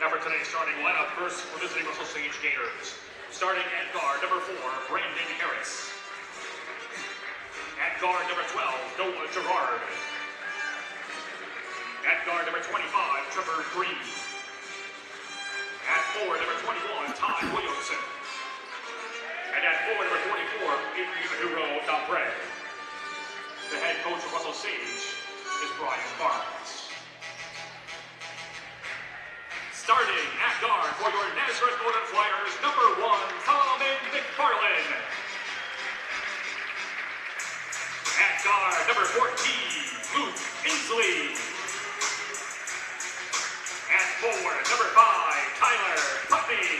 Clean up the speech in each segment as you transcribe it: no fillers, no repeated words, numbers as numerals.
Now for today's starting lineup, first for visiting Russell Sage Gators. Starting at guard, number 4, Brandon Harris. At guard, number 12, Noah Gerard. At guard, number 25, Trevor Green. At forward, number 21, Todd Williamson. And at forward, number 44, Adrian Dampre. The head coach of Russell Sage is Brian Barnes. Starting at guard for your Nazareth Golden Flyers, number 1, Colin McFarland. At guard, number 14, Luke Inslee. At forward, number 5, Tyler Putney.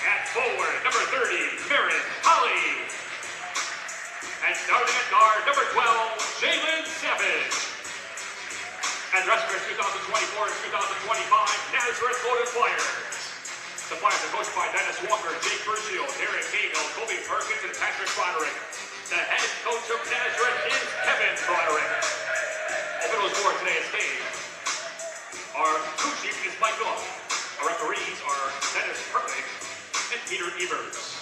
At forward, number 30, Merritt Holly. And starting at guard, number 12, Jalen Savage. And dressed for 2024-2025 Nazareth Golden Flyers. The Flyers are coached by Dennis Walker, Jake Bergio, Derek Cagle, Kobe Perkins, and Patrick Broderick. The head coach of Nazareth is Kevin Broderick. Officials for today's game. Our crew chief is Mike Long. Our referees are Dennis Perknick and Peter Evers.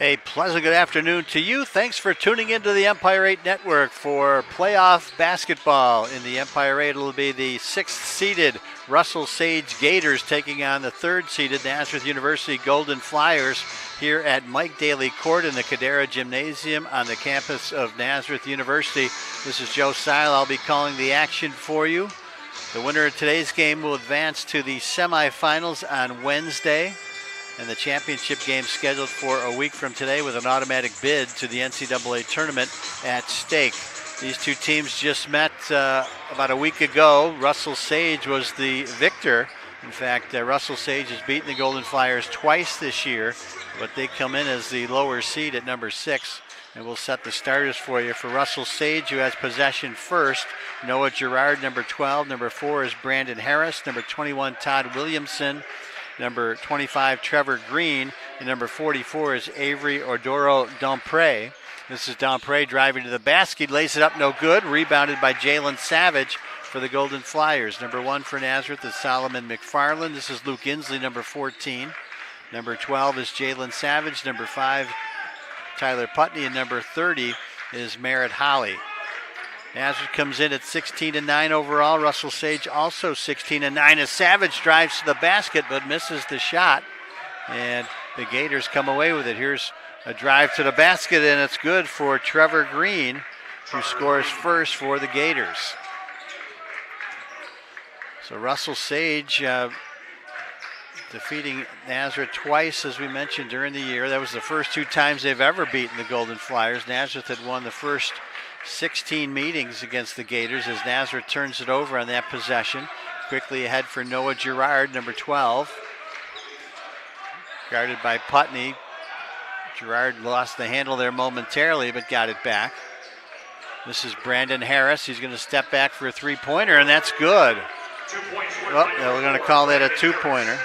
A pleasant good afternoon to you. Thanks for tuning into the Empire 8 Network for playoff basketball. In the Empire 8, it'll be the 6th-seeded Russell Sage Gators taking on the 3rd-seeded Nazareth University Golden Flyers here at Mike Daly Court in the Cadera Gymnasium on the campus of Nazareth University. This is Joe Seil. I'll be calling the action for you. The winner of today's game will advance to the semifinals on Wednesday, and the championship game scheduled for a week from today with an automatic bid to the NCAA tournament at stake. These two teams just met about a week ago. Russell Sage was the victor. In fact, Russell Sage has beaten the Golden Flyers twice this year, but they come in as the lower seed at number 6. And we'll set the starters for you. For Russell Sage, who has possession first, Noah Gerard, number 12. Number 4 is Brandon Harris. Number 21, Todd Williamson. Number 25, Trevor Green. And number 44 is Avery Odoro Dampre. This is Dampre driving to the basket. Lays it up, no good. Rebounded by Jalen Savage for the Golden Flyers. Number 1 for Nazareth is Solomon McFarland. This is Luke Inslee, number 14. Number 12 is Jalen Savage. Number 5, Tyler Putney, and number 30 is Merritt Holly. Nazareth comes in at 16-9 overall. Russell Sage also 16-9 as Savage drives to the basket but misses the shot, and the Gators come away with it. Here's a drive to the basket, and it's good for Trevor Green, who scores first for the Gators. So Russell Sage defeating Nazareth twice, as we mentioned, during the year. That was the first 2 times they've ever beaten the Golden Flyers. Nazareth had won the first 16 meetings against the Gators as Nazareth turns it over on that possession. Quickly ahead for Noah Gerard, number 12. Guarded by Putney. Gerard lost the handle there momentarily, but got it back. This is Brandon Harris. He's going to step back for a 3-pointer, and that's good. Well, we're going to call that a 2-pointer,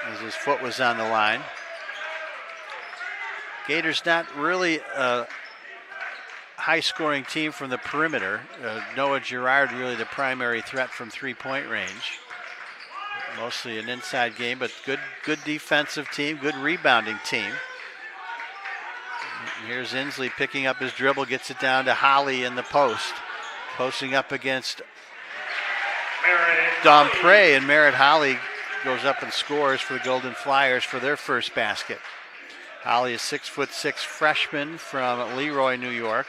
as his foot was on the line. Gators not really a high-scoring team from the perimeter. Noah Gerard really the primary threat from 3-point range. Mostly an inside game, but good defensive team, good rebounding team. And here's Inslee picking up his dribble, gets it down to Holly in the post. Posting up against Dampre, and Merritt Holly goes up and scores for the Golden Flyers for their first basket. Holly is 6'6" freshman from Leroy, New York.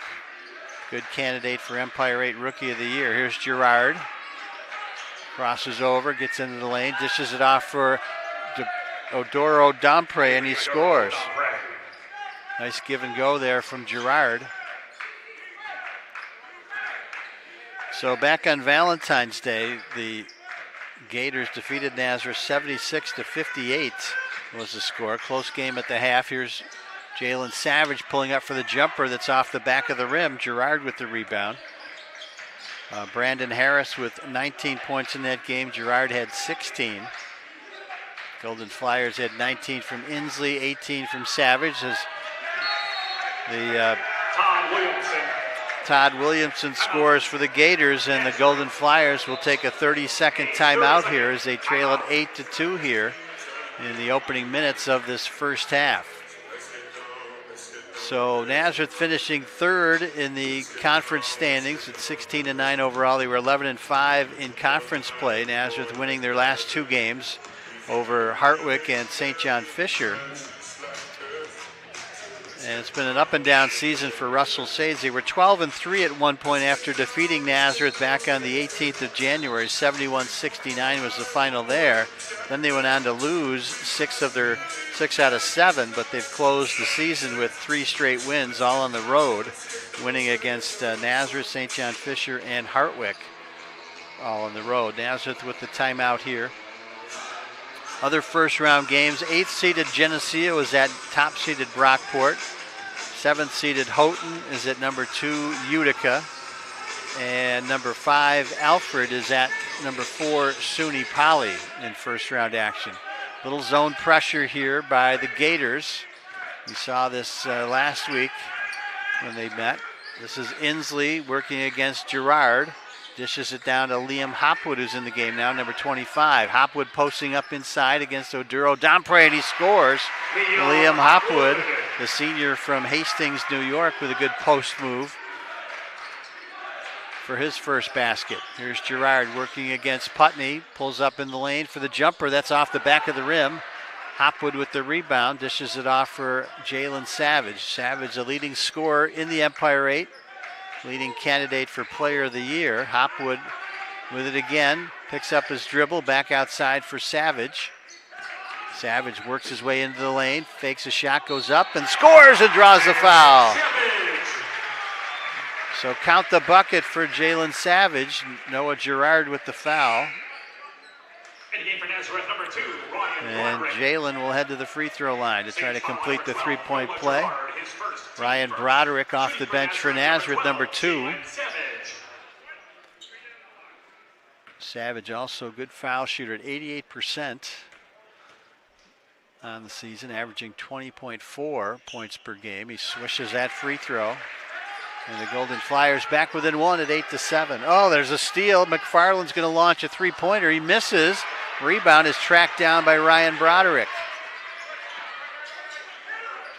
Good candidate for Empire 8 Rookie of the Year. Here's Gerard. Crosses over, gets into the lane, dishes it off for Odoro Dampre, and he scores. Nice give and go there from Gerard. So back on Valentine's Day, the Gators defeated Nazareth 76-58 was the score. Close game at the half. Here's Jalen Savage pulling up for the jumper that's off the back of the rim. Gerard with the rebound. Brandon Harris with 19 points in that game. Gerard had 16. Golden Flyers had 19 from Inslee, 18 from Savage. As the Todd Williamson scores for the Gators, and the Golden Flyers will take a 30-second timeout here as they trail at 8-2 here in the opening minutes of this first half. So Nazareth finishing third in the conference standings at 16-9 overall. They were 11-5 in conference play. Nazareth winning their last two games over Hartwick and St. John Fisher. And it's been an up and down season for Russell Sage. They were 12-3 at one point after defeating Nazareth back on the 18th of January. 71-69 was the final there. Then they went on to lose 6 out of 7, but they've closed the season with 3 straight wins, all on the road, winning against Nazareth, St. John Fisher, and Hartwick, all on the road. Nazareth with the timeout here. Other first round games, 8th seeded Geneseo is at top seeded Brockport. 7th seeded Houghton is at number 2 Utica. And number 5 Alfred is at number 4 SUNY Poly in first round action. Little zone pressure here by the Gators. We saw this last week when they met. This is Inslee working against Girard. Dishes it down to Liam Hopwood, who's in the game now, number 25. Hopwood posting up inside against Oduro Dampre, and he scores. Liam Hopwood, the senior from Hastings, New York, with a good post move for his first basket. Here's Girard working against Putney. Pulls up in the lane for the jumper. That's off the back of the rim. Hopwood with the rebound. Dishes it off for Jalen Savage. Savage, a leading scorer in the Empire 8. Leading candidate for player of the year. Hopwood with it again. Picks up his dribble. Back outside for Savage. Savage works his way into the lane. Fakes a shot, goes up and scores and draws the foul. So count the bucket for Jalen Savage. Noah Girard with the foul. And Jalen will head to the free throw line to try to complete the three-point play. Ryan Broderick off the bench for Nazareth, number 2. Savage also a good foul shooter at 88% on the season, averaging 20.4 points per game. He swishes that free throw. And the Golden Flyers back within 1 at 8-7. Oh, there's a steal. McFarland's going to launch a three-pointer. He misses. Rebound is tracked down by Ryan Broderick.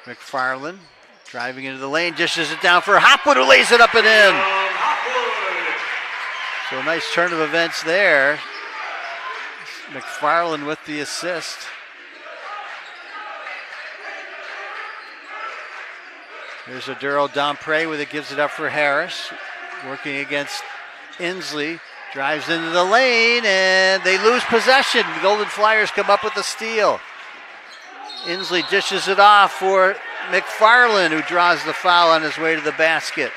McFarland driving into the lane, dishes it down for Hopwood, who lays it up and in. So a nice turn of events there. McFarland with the assist. Here's Oduro Dampre with it, gives it up for Harris. Working against Inslee. Drives into the lane and they lose possession. The Golden Flyers come up with the steal. Inslee dishes it off for McFarland, who draws the foul on his way to the basket.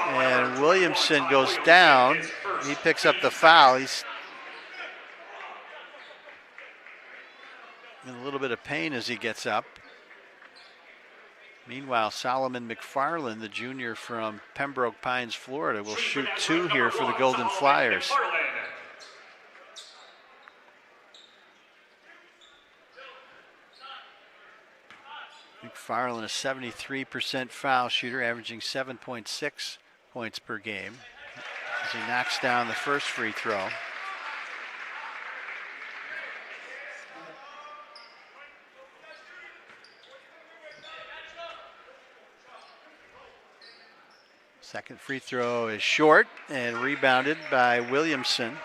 And Williamson goes down. He picks up the foul. He's in a little bit of pain as he gets up. Meanwhile, Solomon McFarland, the junior from Pembroke Pines, Florida, will shoot 2 here for the Golden Flyers. McFarland, a 73% foul shooter, averaging 7.6 points per game as he knocks down the first free throw. Second free throw is short and rebounded by Williamson.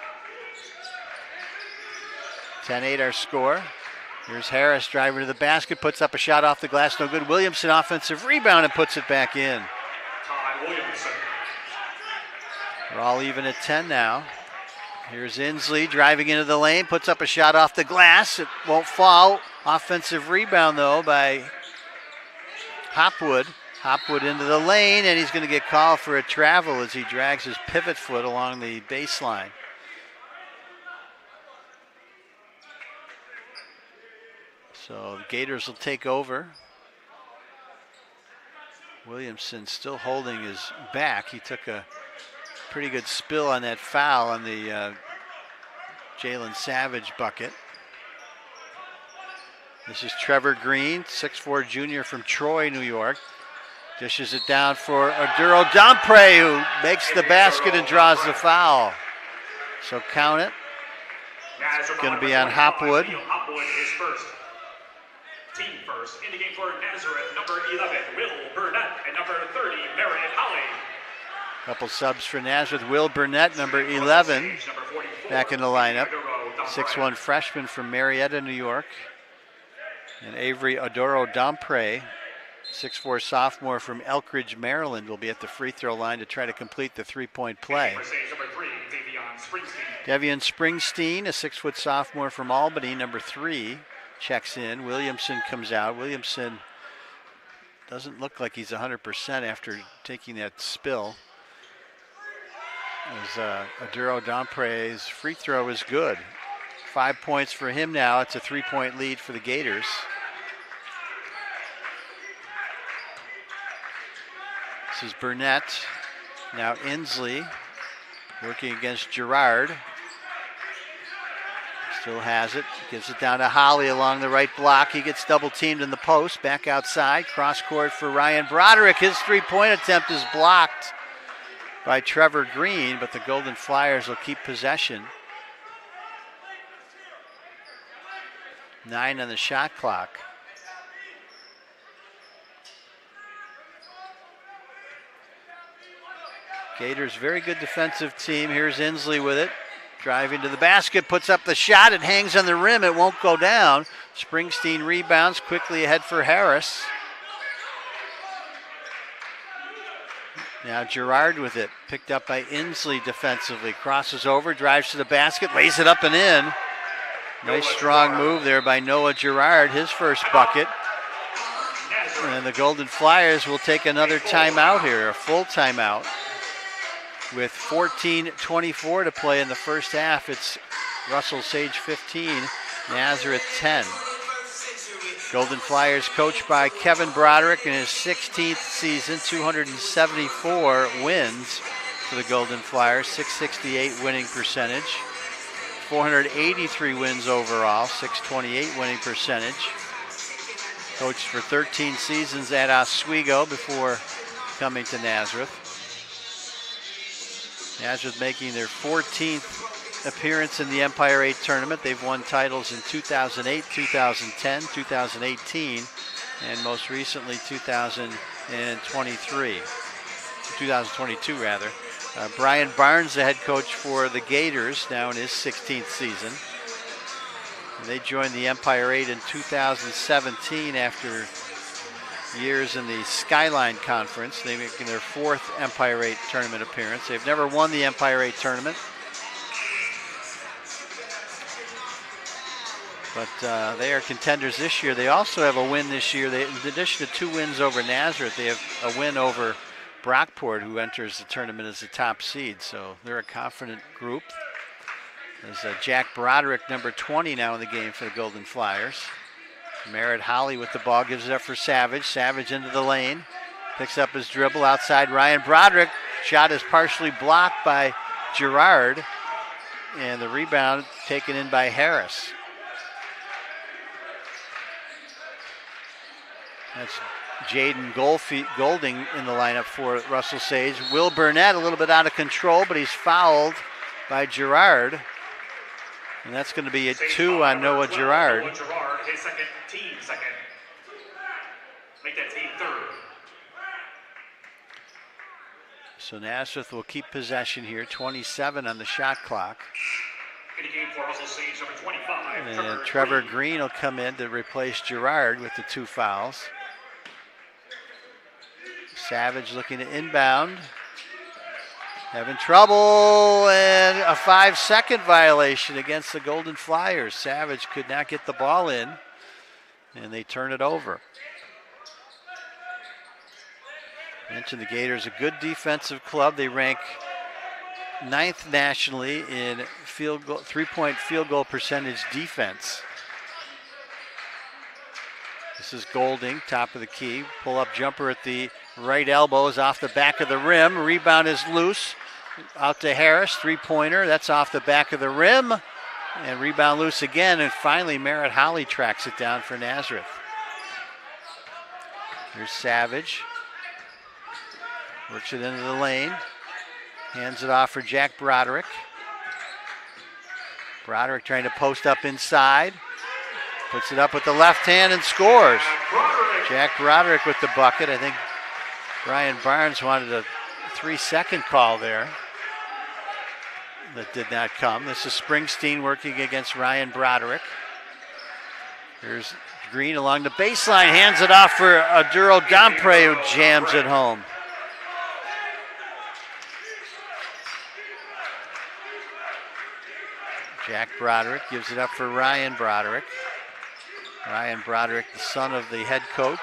10-8 our score. Here's Harris driving to the basket, puts up a shot off the glass, no good. Williamson offensive rebound and puts it back in. We're all even at 10 now. Here's Inslee driving into the lane, puts up a shot off the glass. It won't fall. Offensive rebound though by Hopwood. Hopwood into the lane, and he's going to get called for a travel as he drags his pivot foot along the baseline. So the Gators will take over. Williamson still holding his back. He took a pretty good spill on that foul on the Jalen Savage bucket. This is Trevor Green, 6'4" junior from Troy, New York. Dishes it down for Aduro Dampre, who makes the basket and draws the foul. So count it. It's going to be on Hopwood. Hopwood is first. Team first. In the game for Nazareth, number 11, Will Burnett, and number 30, Meredith Holly. Couple subs for Nazareth. Will Burnett, number 11, back in the lineup. 6'1" freshman from Marietta, New York. And Avery Adoro Dampre, 6'4" sophomore from Elkridge, Maryland, will be at the free throw line to try to complete the three-point play. Devian Springsteen, a 6' sophomore from Albany, number 3, checks in. Williamson comes out. Williamson doesn't look like he's 100% after taking that spill. As Aduro Dampre's free throw is good. 5 points for him now. It's a 3-point lead for the Gators. This is Burnett. Now Inslee working against Girard. Still has it. Gives it down to Holly along the right block. He gets double teamed in the post. Back outside. Cross court for Ryan Broderick. His three-point attempt is blocked by Trevor Green, but the Golden Flyers will keep possession. 9 on the shot clock. Gators, very good defensive team. Here's Inslee with it. Driving to the basket, puts up the shot. It hangs on the rim. It won't go down. Springsteen rebounds quickly ahead for Harris. Now Girard with it. Picked up by Inslee defensively. Crosses over, drives to the basket, lays it up and in. Nice strong move there by Noah Girard, his first bucket. And the Golden Flyers will take another timeout here, a full timeout. With 14:24 to play in the first half, it's Russell Sage 15, Nazareth 10. Golden Flyers coached by Kevin Broderick in his 16th season, 274 wins for the Golden Flyers, 668 winning percentage, 483 wins overall, 628 winning percentage. Coached for 13 seasons at Oswego before coming to Nazareth. Nazareth making their 14th appearance in the Empire 8 tournament. They've won titles in 2008, 2010, 2018, and most recently 2022 rather. Brian Barnes, the head coach for the Gators, now in his 16th season. And they joined the Empire 8 in 2017 after years in the Skyline Conference. They're making their 4th Empire 8 tournament appearance. They've never won the Empire 8 tournament. But they are contenders this year. They also have a win this year. In addition to 2 wins over Nazareth, they have a win over Brockport, who enters the tournament as the top seed. So they're a confident group. There's Jack Broderick, number 20 now in the game for the Golden Flyers. Merritt Holly with the ball, gives it up for Savage. Savage into the lane, picks up his dribble outside Ryan Broderick. Shot is partially blocked by Girard, and the rebound taken in by Harris. That's Jaden Golding in the lineup for Russell Sage. Will Burnett a little bit out of control, but he's fouled by Girard. And that's going to be a 2 on Noah Girard. Noah Girard, his team second. Make that team third. So Nazareth will keep possession here, 27 on the shot clock. In the game for Russell Sage, number 25. And Trevor Green will come in to replace Girard with the 2 fouls. Savage looking to inbound. Having trouble, and a 5-second violation against the Golden Flyers. Savage could not get the ball in, and they turn it over. Mentioned the Gators, a good defensive club. They rank 9th nationally in three-point field goal percentage defense. This is Golding, top of the key. Pull-up jumper at the right elbow is off the back of the rim. Rebound is loose. Out to Harris, 3-pointer. That's off the back of the rim. And rebound loose again. And finally, Merritt Holly tracks it down for Nazareth. Here's Savage. Works it into the lane. Hands it off for Jack Broderick. Broderick trying to post up inside. Puts it up with the left hand and scores. Jack Broderick with the bucket. I think Brian Barnes wanted a 3-second call there. That did not come. This is Springsteen working against Ryan Broderick. Here's Green along the baseline. Hands it off for Aduro Dampre, who jams it home. Jack Broderick gives it up for Ryan Broderick. Ryan Broderick, the son of the head coach.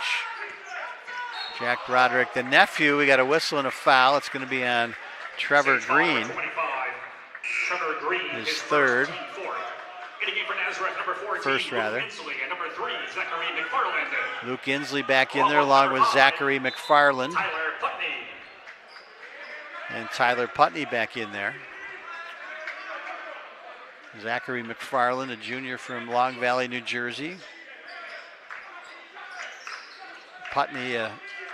Jack Broderick, the nephew. We got a whistle and a foul. It's going to be on Trevor Green. Trevor Green, his third. In a game for Nazareth, number 14, First, rather. Luke Inslee, and number 3, Zachary McFarland. Luke Inslee back in there along with Zachary McFarland. Tyler Putney. And Tyler Putney back in there. Zachary McFarland, a junior from Long Valley, New Jersey. Putney, a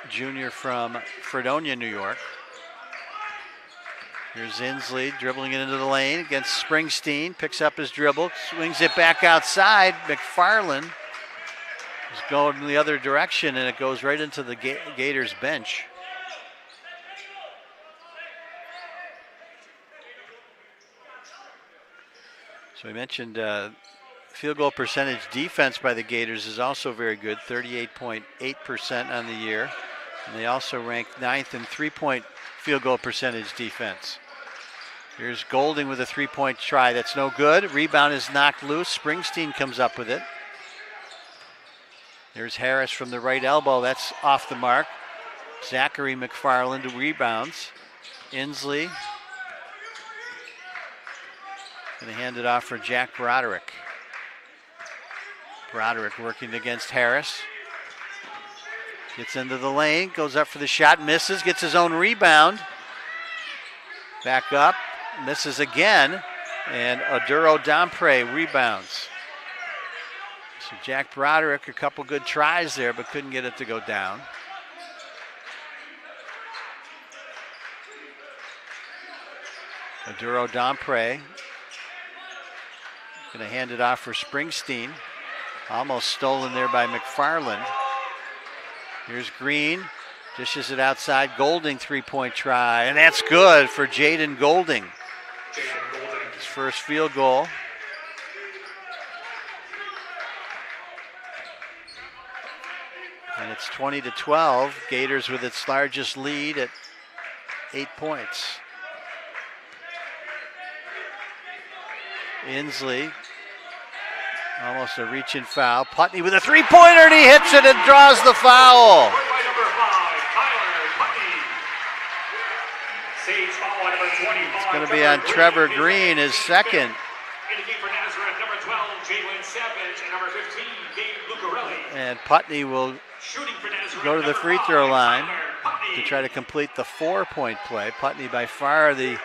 junior from Fredonia, New York. Here's Inslee dribbling it into the lane against Springsteen. Picks up his dribble, swings it back outside. McFarland is going in the other direction, and it goes right into the Gators bench. So we mentioned field goal percentage defense by the Gators is also very good, 38.8% on the year. And they also ranked 9th in 3-point field goal percentage defense. Here's Golding with a 3-point try. That's no good. Rebound is knocked loose. Springsteen comes up with it. There's Harris from the right elbow. That's off the mark. Zachary McFarland rebounds. Inslee. Going to hand it off for Jack Broderick. Broderick working against Harris. Gets into the lane, goes up for the shot, misses, gets his own rebound. Back up, misses again, and Aduro Dampre rebounds. So Jack Broderick, a couple good tries there, but couldn't get it to go down. Aduro Dampre going to hand it off for Springsteen. Almost stolen there by McFarland. Here's Green, dishes it outside. Golding 3-point try, and that's good for Jaden Golding. His first field goal. And it's 20-12. Gators with its largest lead at 8 points. Inslee, almost a reach-in foul. Putney with a 3-pointer, and he hits it and draws the foul. It's going to be on Trevor Green, his second. And Putney will go to the free throw line to try to complete the 4-point play. Putney by far the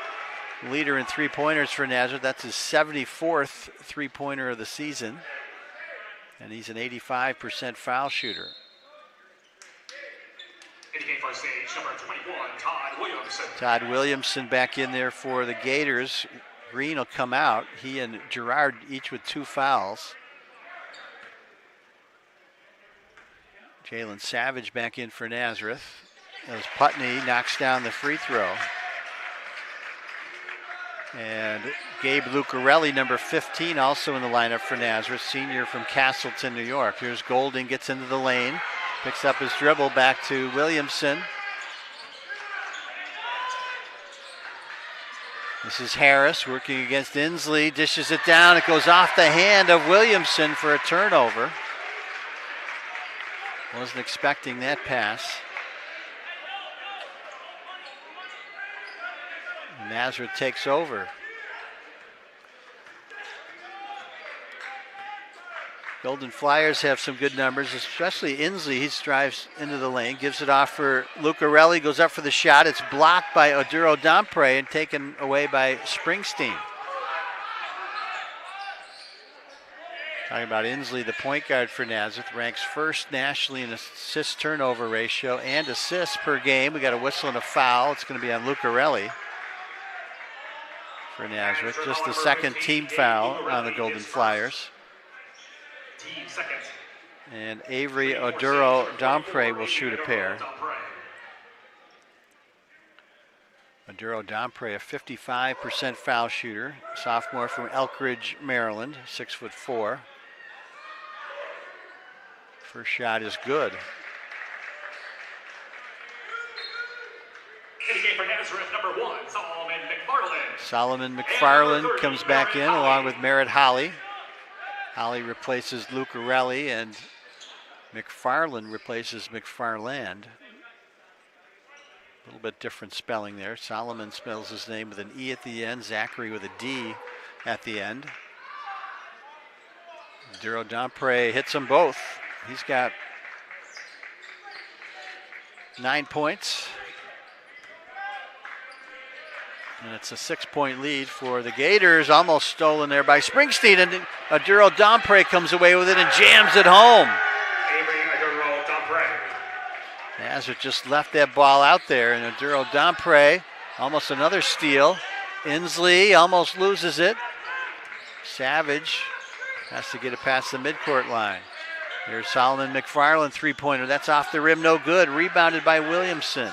leader in 3-pointers for Nazareth. That's his 74th 3-pointer of the season. And he's an 85% foul shooter. Number 21, Todd Williamson. Todd Williamson back in there for the Gators. Green will come out. He and Gerard each with 2 fouls. Jalen Savage back in for Nazareth. As Putney knocks down the free throw. And Gabe Lucarelli, number 15, also in the lineup for Nazareth, senior from Castleton, New York. Here's Golding, gets into the lane, picks up his dribble back to Williamson. This is Harris working against Inslee, dishes it down. It goes off the hand of Williamson for a turnover. Wasn't expecting that pass. Nazareth takes over. Golden Flyers have some good numbers, especially Inslee. He drives into the lane, gives it off for Lucarelli, goes up for the shot. It's blocked by Aduro Dampre and taken away by Springsteen. Talking about Inslee, the point guard for Nazareth, ranks first nationally in assist turnover ratio and assists per game. We got a whistle and a foul. It's going to be on Lucarelli for Nazareth. Just the second team foul on the Golden Flyers. Team second. And Avery Oduro-Dompre will shoot a pair. Oduro-Dompre, a 55% foul shooter, sophomore from Elkridge, Maryland, 6'4". First shot is good. In the game for Nazareth, number 1, Solomon McFarland comes back in along with Merritt Holly. Holly replaces Lucarelli and McFarland replaces McFarland. A little bit different spelling there. Solomon spells his name with an E at the end, Zachary with a D at the end. Oduro-Dompre hits them both. He's got 9 points. And it's a 6-point lead for the Gators. Almost stolen there by Springsteen. And Oduro-Dompre comes away with it and jams it home. Nazareth just left that ball out there. And Oduro-Dompre, almost another steal. Inslee almost loses it. Savage has to get it past the midcourt line. Here's Solomon McFarland, three-pointer. That's off the rim, no good. Rebounded by Williamson.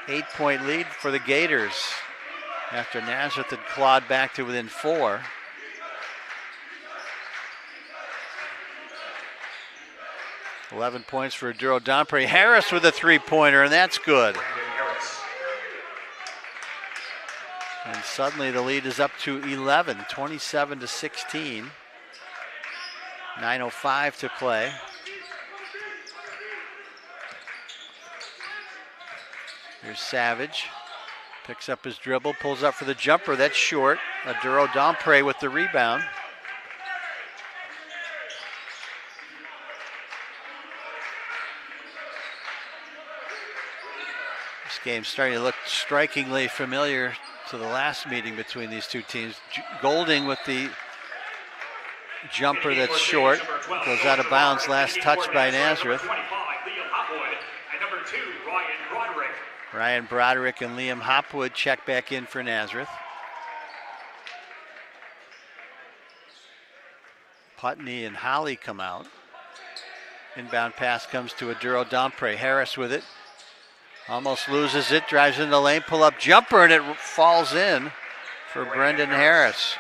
8-point lead for the Gators after Nazareth had clawed back to within 4. $11 points for Oduro-Dompre. Harris with a three-pointer, and that's good. And suddenly the lead is up to 11, 27-16. 9:05 to play. Here's Savage. Picks up his dribble, pulls up for the jumper. That's short. Oduro-Dompre with the rebound. This game's starting to look strikingly familiar to the last meeting between these two teams. Golding with the jumper that's short, goes out of bounds, last touch by Nazareth. Ryan Broderick and Liam Hopwood check back in for Nazareth. Putney and Holly come out. Inbound pass comes to Oduro-Dompre. Harris with it. Almost loses it, drives in the lane, pull up jumper, and it falls in for Brendan Harris.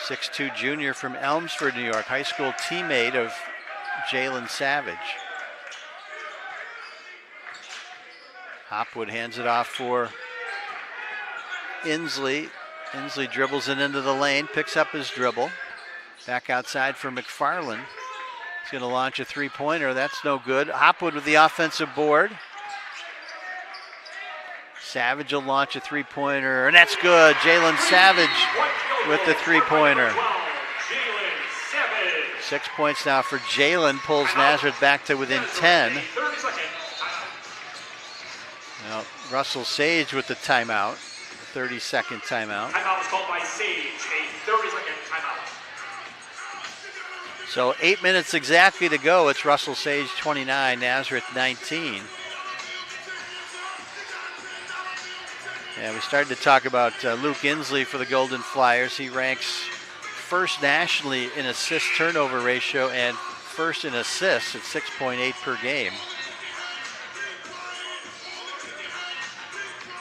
6'2" junior from Elmsford, New York, high school teammate of Jalen Savage. Hopwood hands it off for Inslee. Inslee dribbles it into the lane, picks up his dribble. Back outside for McFarland. He's going to launch a three-pointer. That's no good. Hopwood with the offensive board. Savage will launch a three-pointer, and that's good. Jalen Savage with the three-pointer. 6 points now for Jalen, pulls Nazareth back to within 10. Now, Russell Sage with the timeout, 30-second timeout. Timeout was called by Sage, a 30-second timeout. So 8 minutes exactly to go. It's Russell Sage 29, Nazareth 19. And we started to talk about Luke Inslee for the Golden Flyers. He ranks first nationally in assist turnover ratio and first in assists at 6.8 per game.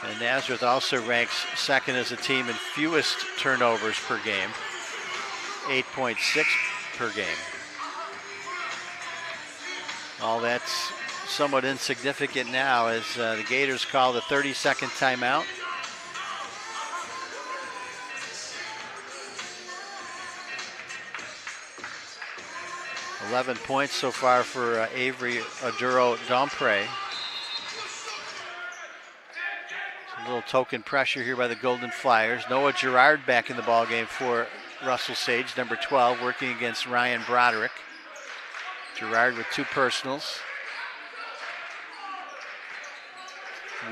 And Nazareth also ranks second as a team in fewest turnovers per game, 8.6 per game. All that's somewhat insignificant now as the Gators call the 30-second timeout. $11 points so far for Avery Oduro-Dompre. A little token pressure here by the Golden Flyers. Noah Gerard back in the ballgame for Russell Sage, number 12, working against Ryan Broderick. Gerard with 2 personals.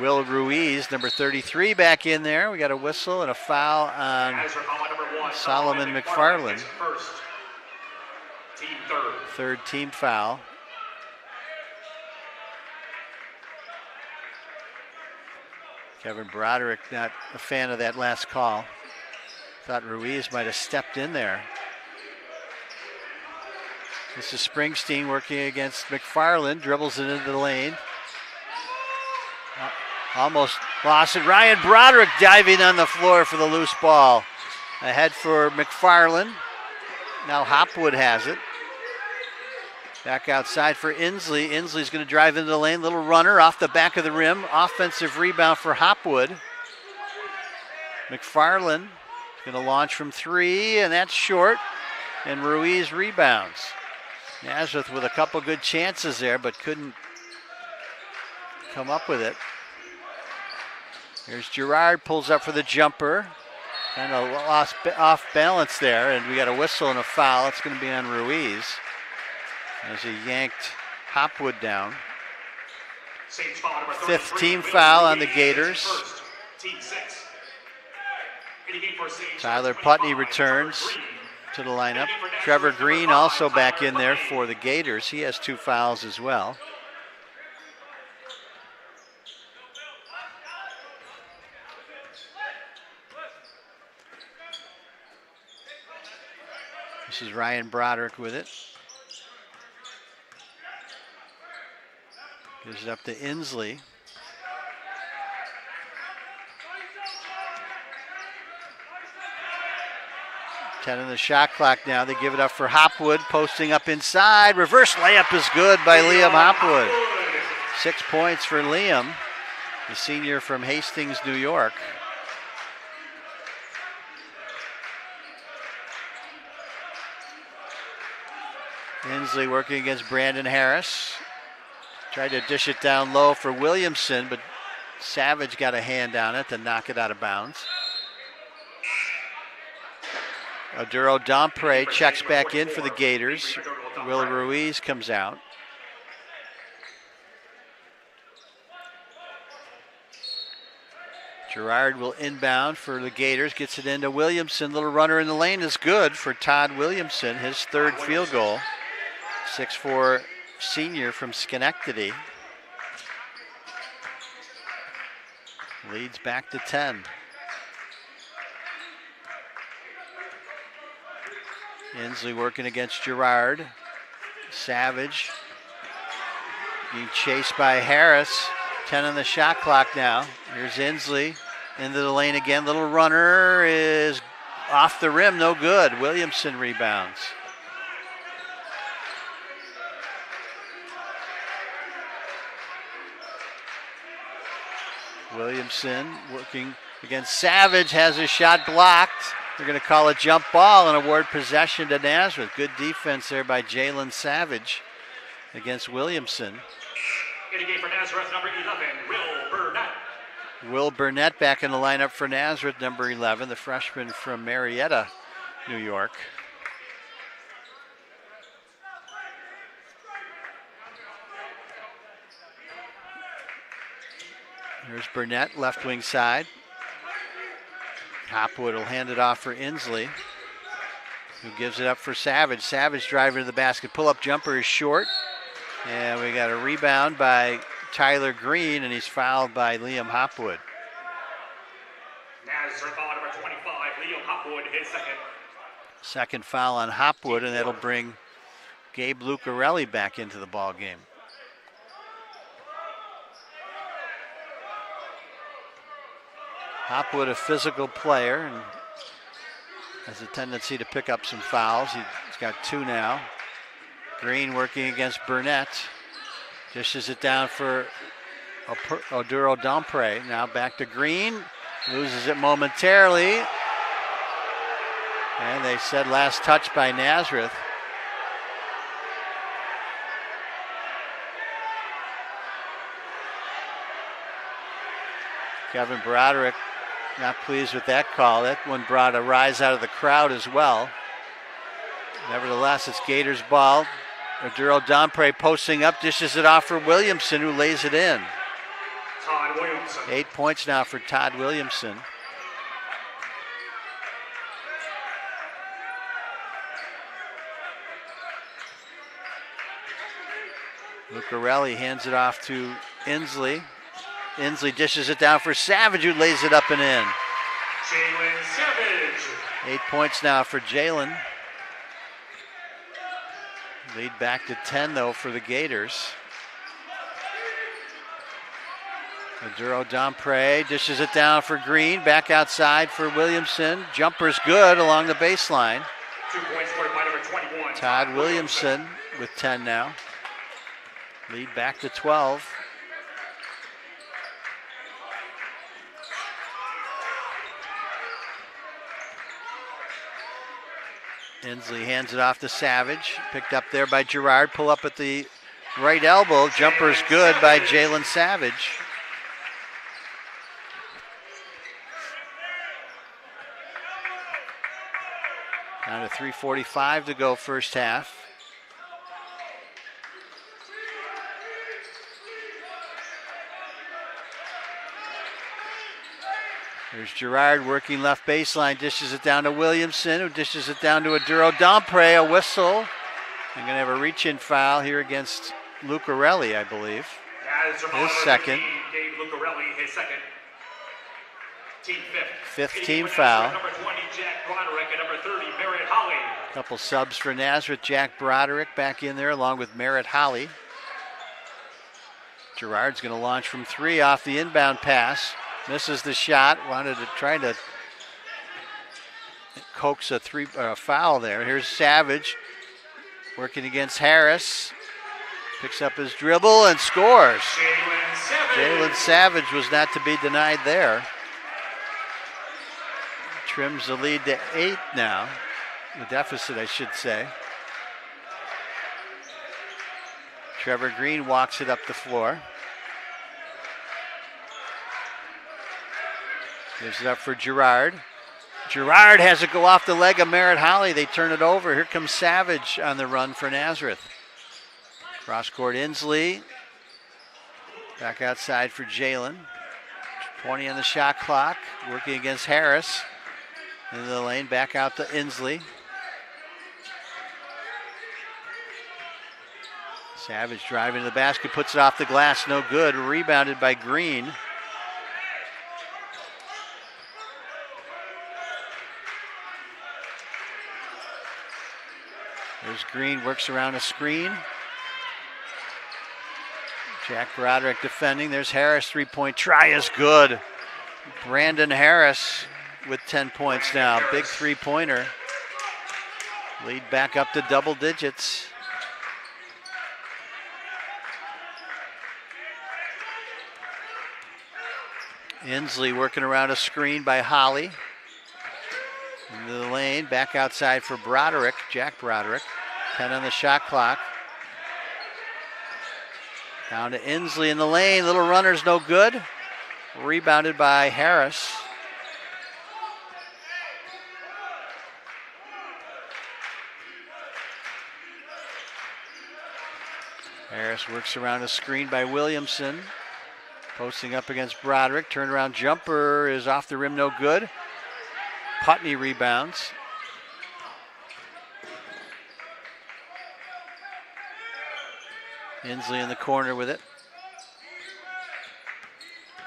Will Ruiz, number 33, back in there. We got a whistle and a foul on Solomon McFarland. First. Team third. Third team foul. Kevin Broderick not a fan of that last call. Thought Ruiz might have stepped in there. This is Springsteen working against McFarland. Dribbles it into the lane. Almost lost it. Ryan Broderick diving on the floor for the loose ball. Ahead for McFarland. Now Hopwood has it. Back outside for Inslee. Inslee's going to drive into the lane. Little runner off the back of the rim. Offensive rebound for Hopwood. McFarland is going to launch from three, and that's short. And Ruiz rebounds. Nazareth with a couple good chances there, but couldn't come up with it. Here's Gerard, pulls up for the jumper. Kind of lost off balance there, and we got a whistle and a foul. It's going to be on Ruiz as he yanked Hopwood down. Fifth team foul on the Gators. Tyler Putney returns to the lineup. Trevor Green also back in there for the Gators. He has 2 fouls as well. This is Ryan Broderick with it. Gives it up to Inslee. Ten on the shot clock now. They give it up for Hopwood, posting up inside. Reverse layup is good by Liam Hopwood. 6 points for Liam, the senior from Hastings, New York. Inslee working against Brandon Harris. Tried to dish it down low for Williamson, but Savage got a hand on it to knock it out of bounds. Aduro Dompre checks back in for the Gators. Will Ruiz comes out. Gerard will inbound for the Gators, gets it into Williamson. Little runner in the lane is good for Todd Williamson, his 3rd field goal. 6'4" senior from Schenectady. Leads back to 10. Inslee working against Gerard. Savage being chased by Harris. 10 on the shot clock now. Here's Inslee into the lane again. Little runner is off the rim, no good. Williamson rebounds. Williamson working against Savage, has his shot blocked. They're going to call a jump ball and award possession to Nazareth. Good defense there by Jalen Savage against Williamson. In the game for Nazareth, number 11, Will Burnett. Will Burnett back in the lineup for Nazareth, number 11, the freshman from Marietta, New York. Here's Burnett, left wing side. Hopwood will hand it off for Inslee, who gives it up for Savage. Savage driving to the basket. Pull-up jumper is short. And we got a rebound by Tyler Green, and he's fouled by Liam Hopwood. Nazareth foul number 25, Liam Hopwood, his second. Second foul on Hopwood, and that'll bring Gabe Lucarelli back into the ball game. Hopwood, a physical player, and has a tendency to pick up some fouls. He's got 2 now. Green working against Burnett. Dishes it down for Oduro Dompre. Now back to Green. Loses it momentarily. And they said last touch by Nazareth. Kevin Broderick not pleased with that call. That one brought a rise out of the crowd as well. Nevertheless, it's Gators ball. Oduro Dompre posting up, dishes it off for Williamson, who lays it in. Todd Williamson. 8 points now for Todd Williamson. Lucarelli hands it off to Inslee. Inslee dishes it down for Savage, who lays it up and in. Jalen Savage. 8 points now for Jalen. Lead back to 10, though, for the Gators. Maduro Dompre dishes it down for Green. Back outside for Williamson. Jumper's good along the baseline. 2 points scored by number 21. Todd Williamson with 10 now. Lead back to 12. Inslee hands it off to Savage. Picked up there by Girard. Pull up at the right elbow. Jumper's good by Jalen Savage. Down to 3:45 to go first half. There's Girard working left baseline, dishes it down to Williamson, who dishes it down to Aduro Dompre, a whistle. I'm going to have a reach-in foul here against Lucarelli, I believe. His second. Gave Lucarelli his second. Team fifth team foul. Number 20, Jack Broderick, and number 30, Merritt Holly. Couple subs for Nazareth. Jack Broderick back in there along with Merritt Holly. Girard's going to launch from 3 off the inbound pass. Misses the shot. Wanted to try to coax a foul there. Here's Savage working against Harris. Picks up his dribble and scores. Jalen Savage was not to be denied there. Trims the lead to 8 now. The deficit, I should say. Trevor Green walks it up the floor. Gives it up for Girard. Girard has it go off the leg of Merritt Holly. They turn it over. Here comes Savage on the run for Nazareth. Cross court Inslee. Back outside for Jalen. 20 on the shot clock. Working against Harris. Into the lane. Back out to Inslee. Savage driving to the basket. Puts it off the glass. No good. Rebounded by Green. There's Green, works around a screen. Jack Broderick defending. There's Harris, 3-point try is good. Brandon Harris with 10 points now. Big 3-pointer. Lead back up to double digits. Inslee working around a screen by Holly. Into the lane, back outside for Broderick, Jack Broderick. 10 on the shot clock. Down to Inslee in the lane, little runner's no good. Rebounded by Harris. Harris works around a screen by Williamson. Posting up against Broderick, turnaround jumper is off the rim, no good. Putney rebounds. Inslee in the corner with it.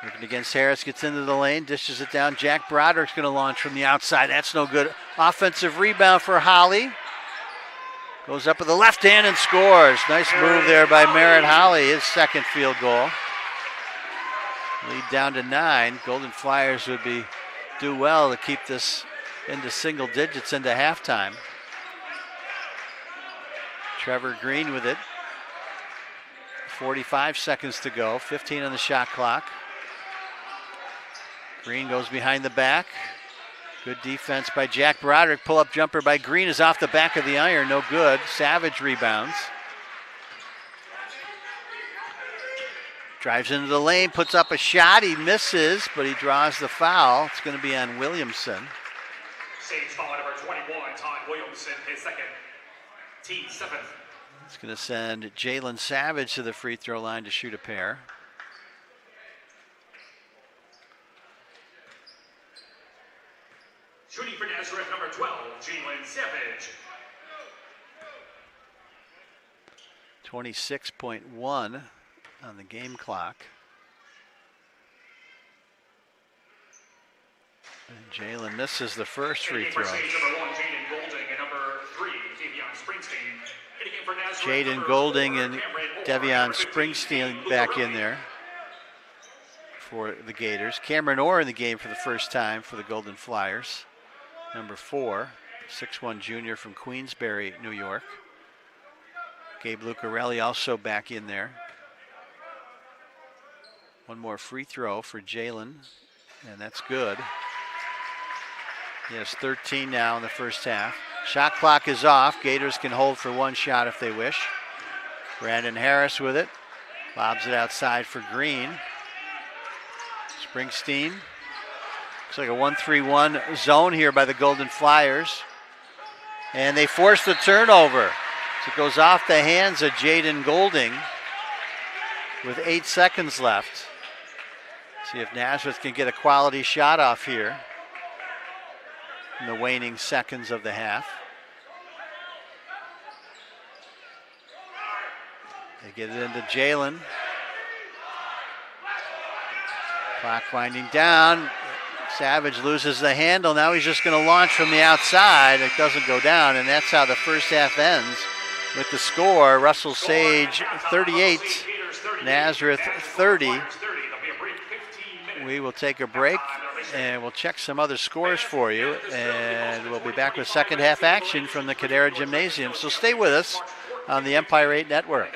Working against Harris, gets into the lane, dishes it down. Jack Broderick's going to launch from the outside. That's no good. Offensive rebound for Holly. Goes up with the left hand and scores. Nice move there by Merritt Holly, his second field goal. Lead down to 9. Golden Flyers would do well to keep this into single digits into halftime. Trevor Green with it. 45 seconds to go. 15 on the shot clock. Green goes behind the back. Good defense by Jack Broderick. Pull-up jumper by Green is off the back of the iron. No good. Savage rebounds. Drives into the lane, puts up a shot. He misses, but he draws the foul. It's going to be on Williamson. Sage foul number 21, Todd Williamson, his second. Team 7th. It's going to send Jalen Savage to the free throw line to shoot a pair. Shooting for Nazareth, number 12, Jalen Savage. 26.1 on the game clock. And Jalen misses the first free throw. Jaden Golding and Devion Springsteen back in there for the Gators. Cameron Orr in the game for the first time for the Golden Flyers. Number 4, 6'1" junior from Queensbury, New York. Gabe Lucarelli also back in there. One more free throw for Jalen, and that's good. He has 13 now in the first half. Shot clock is off. Gators can hold for one shot if they wish. Brandon Harris with it. Lobs it outside for Green. Springsteen. Looks like a 1-3-1 zone here by the Golden Flyers. And they force the turnover. So it goes off the hands of Jaden Golding with 8 seconds left. See if Nazareth can get a quality shot off here in the waning seconds of the half. They get it into Jalen. Clock winding down. Savage loses the handle. Now he's just going to launch from the outside. It doesn't go down, and that's how the first half ends with the score. Russell Sage 38, Nazareth 30. We will take a break and we'll check some other scores for you, and we'll be back with second half action from the Cadera Gymnasium. So stay with us on the Empire 8 Network.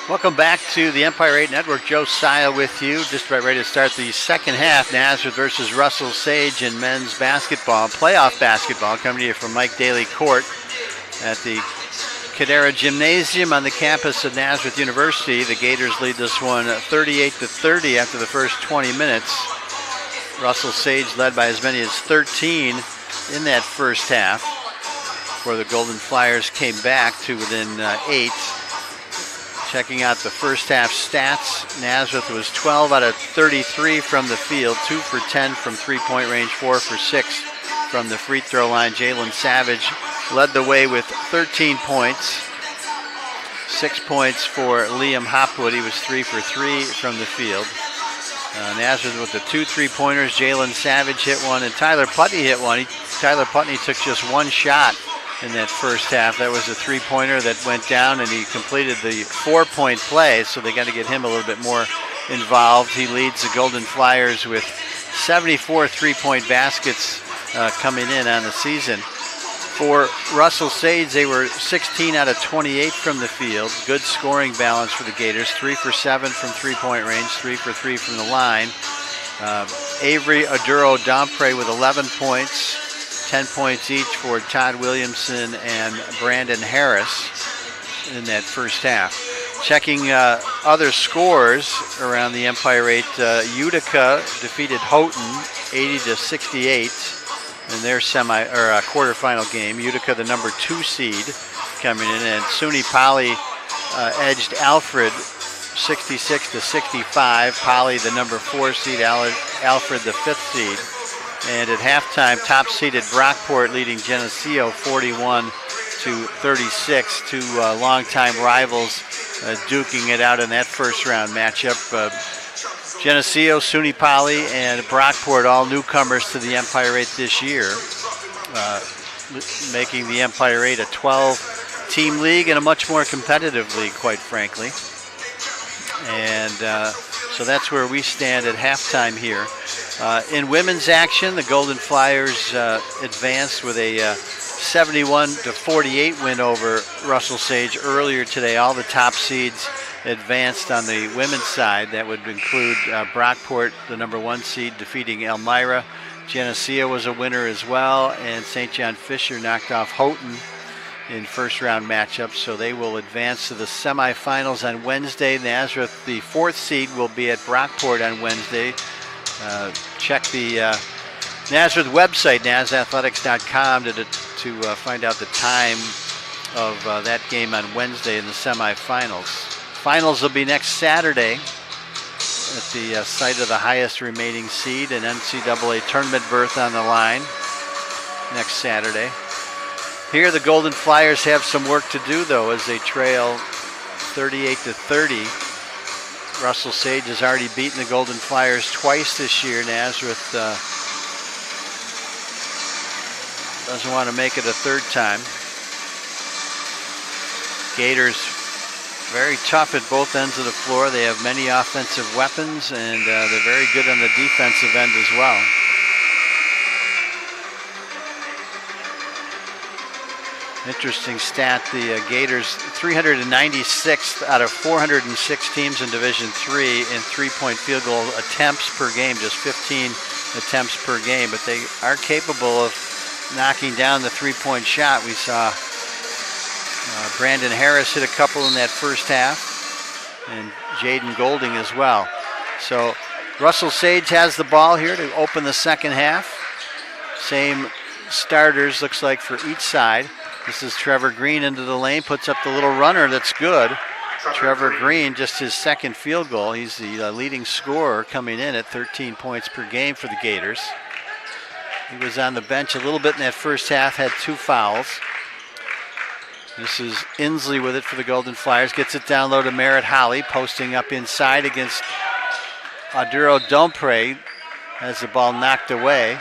Welcome back to the Empire 8 Network. Joe Sia with you. Just about ready to start the second half. Nazareth versus Russell Sage in men's basketball, playoff basketball, coming to you from Mike Daly Court at the Cadera Gymnasium on the campus of Nazareth University. The Gators lead this one 38-30 after the first 20 minutes. Russell Sage led by as many as 13 in that first half, where the Golden Flyers came back to within 8. Checking out the first half stats, Nazareth was 12 out of 33 from the field, 2 for 10 from three-point range, 4 for 6 from the free throw line. Jalen Savage led the way with 13 points, 6 points for Liam Hopwood. He was 3 for 3 from the field. Nazareth with the 2 3-pointers. Jalen Savage hit one and Tyler Putney hit one. Tyler Putney took just one shot in that first half. That was a 3-pointer that went down, and he completed the 4-point play, so they got to get him a little bit more involved. He leads the Golden Flyers with 74 3-point baskets coming in on the season. For Russell Sage, they were 16 out of 28 from the field. Good scoring balance for the Gators. 3 for 7 from three-point range, 3 for 3 from the line. Avery Aduro-Dompre with 11 points. 10 points each for Todd Williamson and Brandon Harris in that first half. Checking other scores around the Empire 8, Utica defeated Houghton 80-68 in their quarterfinal game. Utica, the number 2 seed, coming in, and SUNY Poly edged Alfred 66-65. Poly, the number 4 seed, Alfred, the 5th seed. And at halftime, top-seeded Brockport leading Geneseo 41-36. 2 longtime rivals duking it out in that first-round matchup. Geneseo, SUNY Poly, and Brockport, all newcomers to the Empire 8 this year, making the Empire 8 a 12-team league and a much more competitive league, quite frankly. And so that's where we stand at halftime here. In women's action, the Golden Flyers advanced with a 71-48 win over Russell Sage earlier today. All the top seeds advanced on the women's side. That would include Brockport, the number 1 seed, defeating Elmira. Geneseo was a winner as well, and St. John Fisher knocked off Houghton in first-round matchups, so they will advance to the semifinals on Wednesday. Nazareth, the 4th seed, will be at Brockport on Wednesday. Check the Nazareth website, nazathletics.com, to find out the time of that game on Wednesday in the semifinals. Finals will be next Saturday at the site of the highest remaining seed, an NCAA tournament berth on the line next Saturday. Here the Golden Flyers have some work to do, though, as they trail 38-30. Russell Sage has already beaten the Golden Flyers twice this year. Nazareth doesn't want to make it a third time. Gators very tough at both ends of the floor. They have many offensive weapons, and they're very good on the defensive end as well. Interesting stat, the Gators 396th out of 406 teams in Division III in three-point field goal attempts per game, just 15 attempts per game, but they are capable of knocking down the three-point shot. We saw Brandon Harris hit a couple in that first half, and Jaden Golding as well. So Russell Sage has the ball here to open the second half. Same starters, looks like, for each side. This is Trevor Green into the lane, puts up the little runner that's good. Trevor Green, just his second field goal. He's the leading scorer coming in at 13 points per game for the Gators. He was on the bench a little bit in that first half, had 2 fouls. This is Inslee with it for the Golden Flyers. Gets it down low to Merritt Holly, posting up inside against Aduro-Dompre. Has the ball knocked away.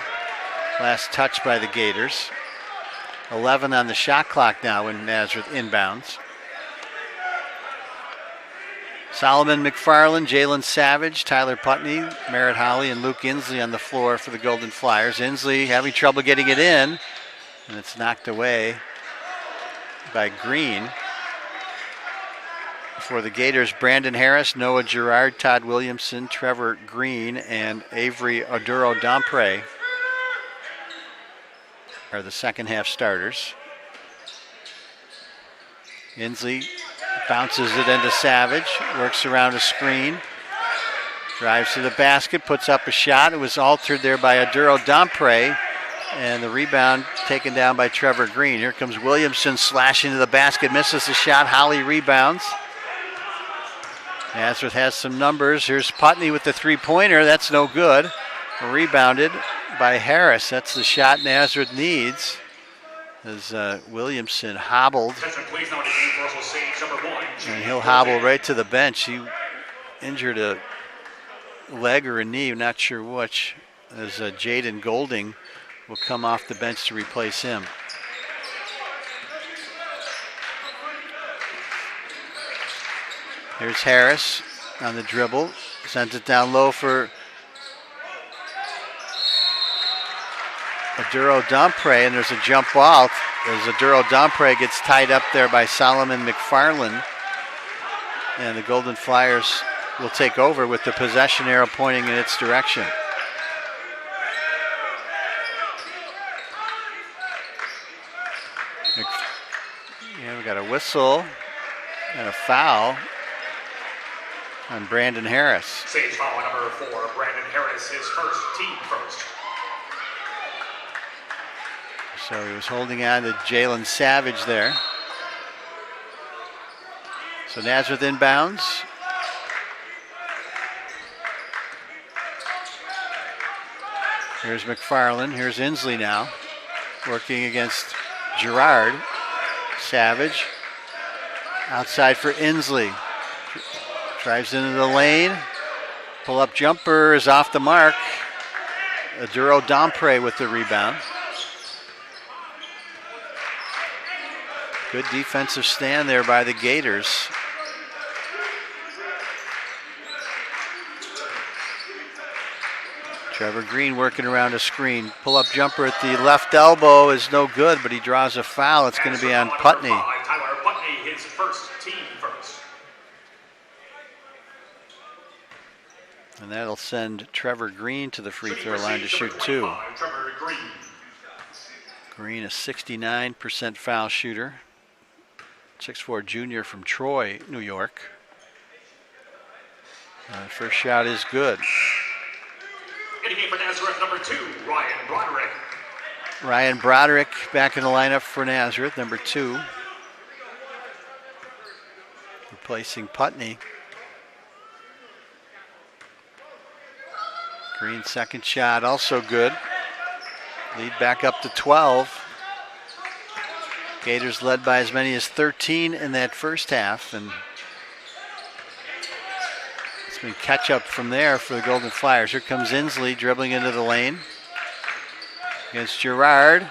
Last touch by the Gators. 11 on the shot clock now when Nazareth inbounds. Solomon McFarland, Jalen Savage, Tyler Putney, Merritt Holly, and Luke Inslee on the floor for the Golden Flyers. Inslee having trouble getting it in, and it's knocked away by Green. For the Gators, Brandon Harris, Noah Girard, Todd Williamson, Trevor Green, and Avery Oduro-Dompre are the second half starters. Inslee bounces it into Savage, works around a screen, drives to the basket, puts up a shot. It was altered there by Oduro-Dompre, and the rebound taken down by Trevor Green. Here comes Williamson slashing to the basket, misses the shot. Holly rebounds. Nazareth has some numbers. Here's Putney with the three-pointer. That's no good. Rebounded by Harris. That's the shot Nazareth needs. As Williamson hobbled. And he'll hobble right to the bench. He injured a leg or a knee, not sure which. As Jaden Golding will come off the bench to replace him. Here's Harris on the dribble. Sends it down low for Oduro-Dompre, and there's a jump ball as Oduro-Dompre gets tied up there by Solomon McFarland. And the Golden Flyers will take over with the possession arrow pointing in its direction. Yeah, we got a whistle and a foul on Brandon Harris. Sage foul number 4, Brandon Harris, his first, team first. So he was holding on to Jalen Savage there. So Nazareth inbounds. Here's McFarland. Here's Inslee now, working against Girard. Savage outside for Inslee. Drives into the lane. Pull-up jumper is off the mark. Oduro-Dompre with the rebound. Good defensive stand there by the Gators. Trevor Green working around a screen. Pull-up jumper at the left elbow is no good, but he draws a foul. It's going to be on Putney. Tyler Putney, his first, team first. And that'll send Trevor Green to the free throw line to shoot 2. Green, a 69% foul shooter. 6'4" junior from Troy, New York. First shot is good. In the game for Nazareth, number 2, Ryan Broderick. Ryan Broderick back in the lineup for Nazareth, number 2. Replacing Putney. Green's second shot also good. Lead back up to 12. Gators led by as many as 13 in that first half, and it's been catch up from there for the Golden Flyers. Here comes Inslee dribbling into the lane against Girard.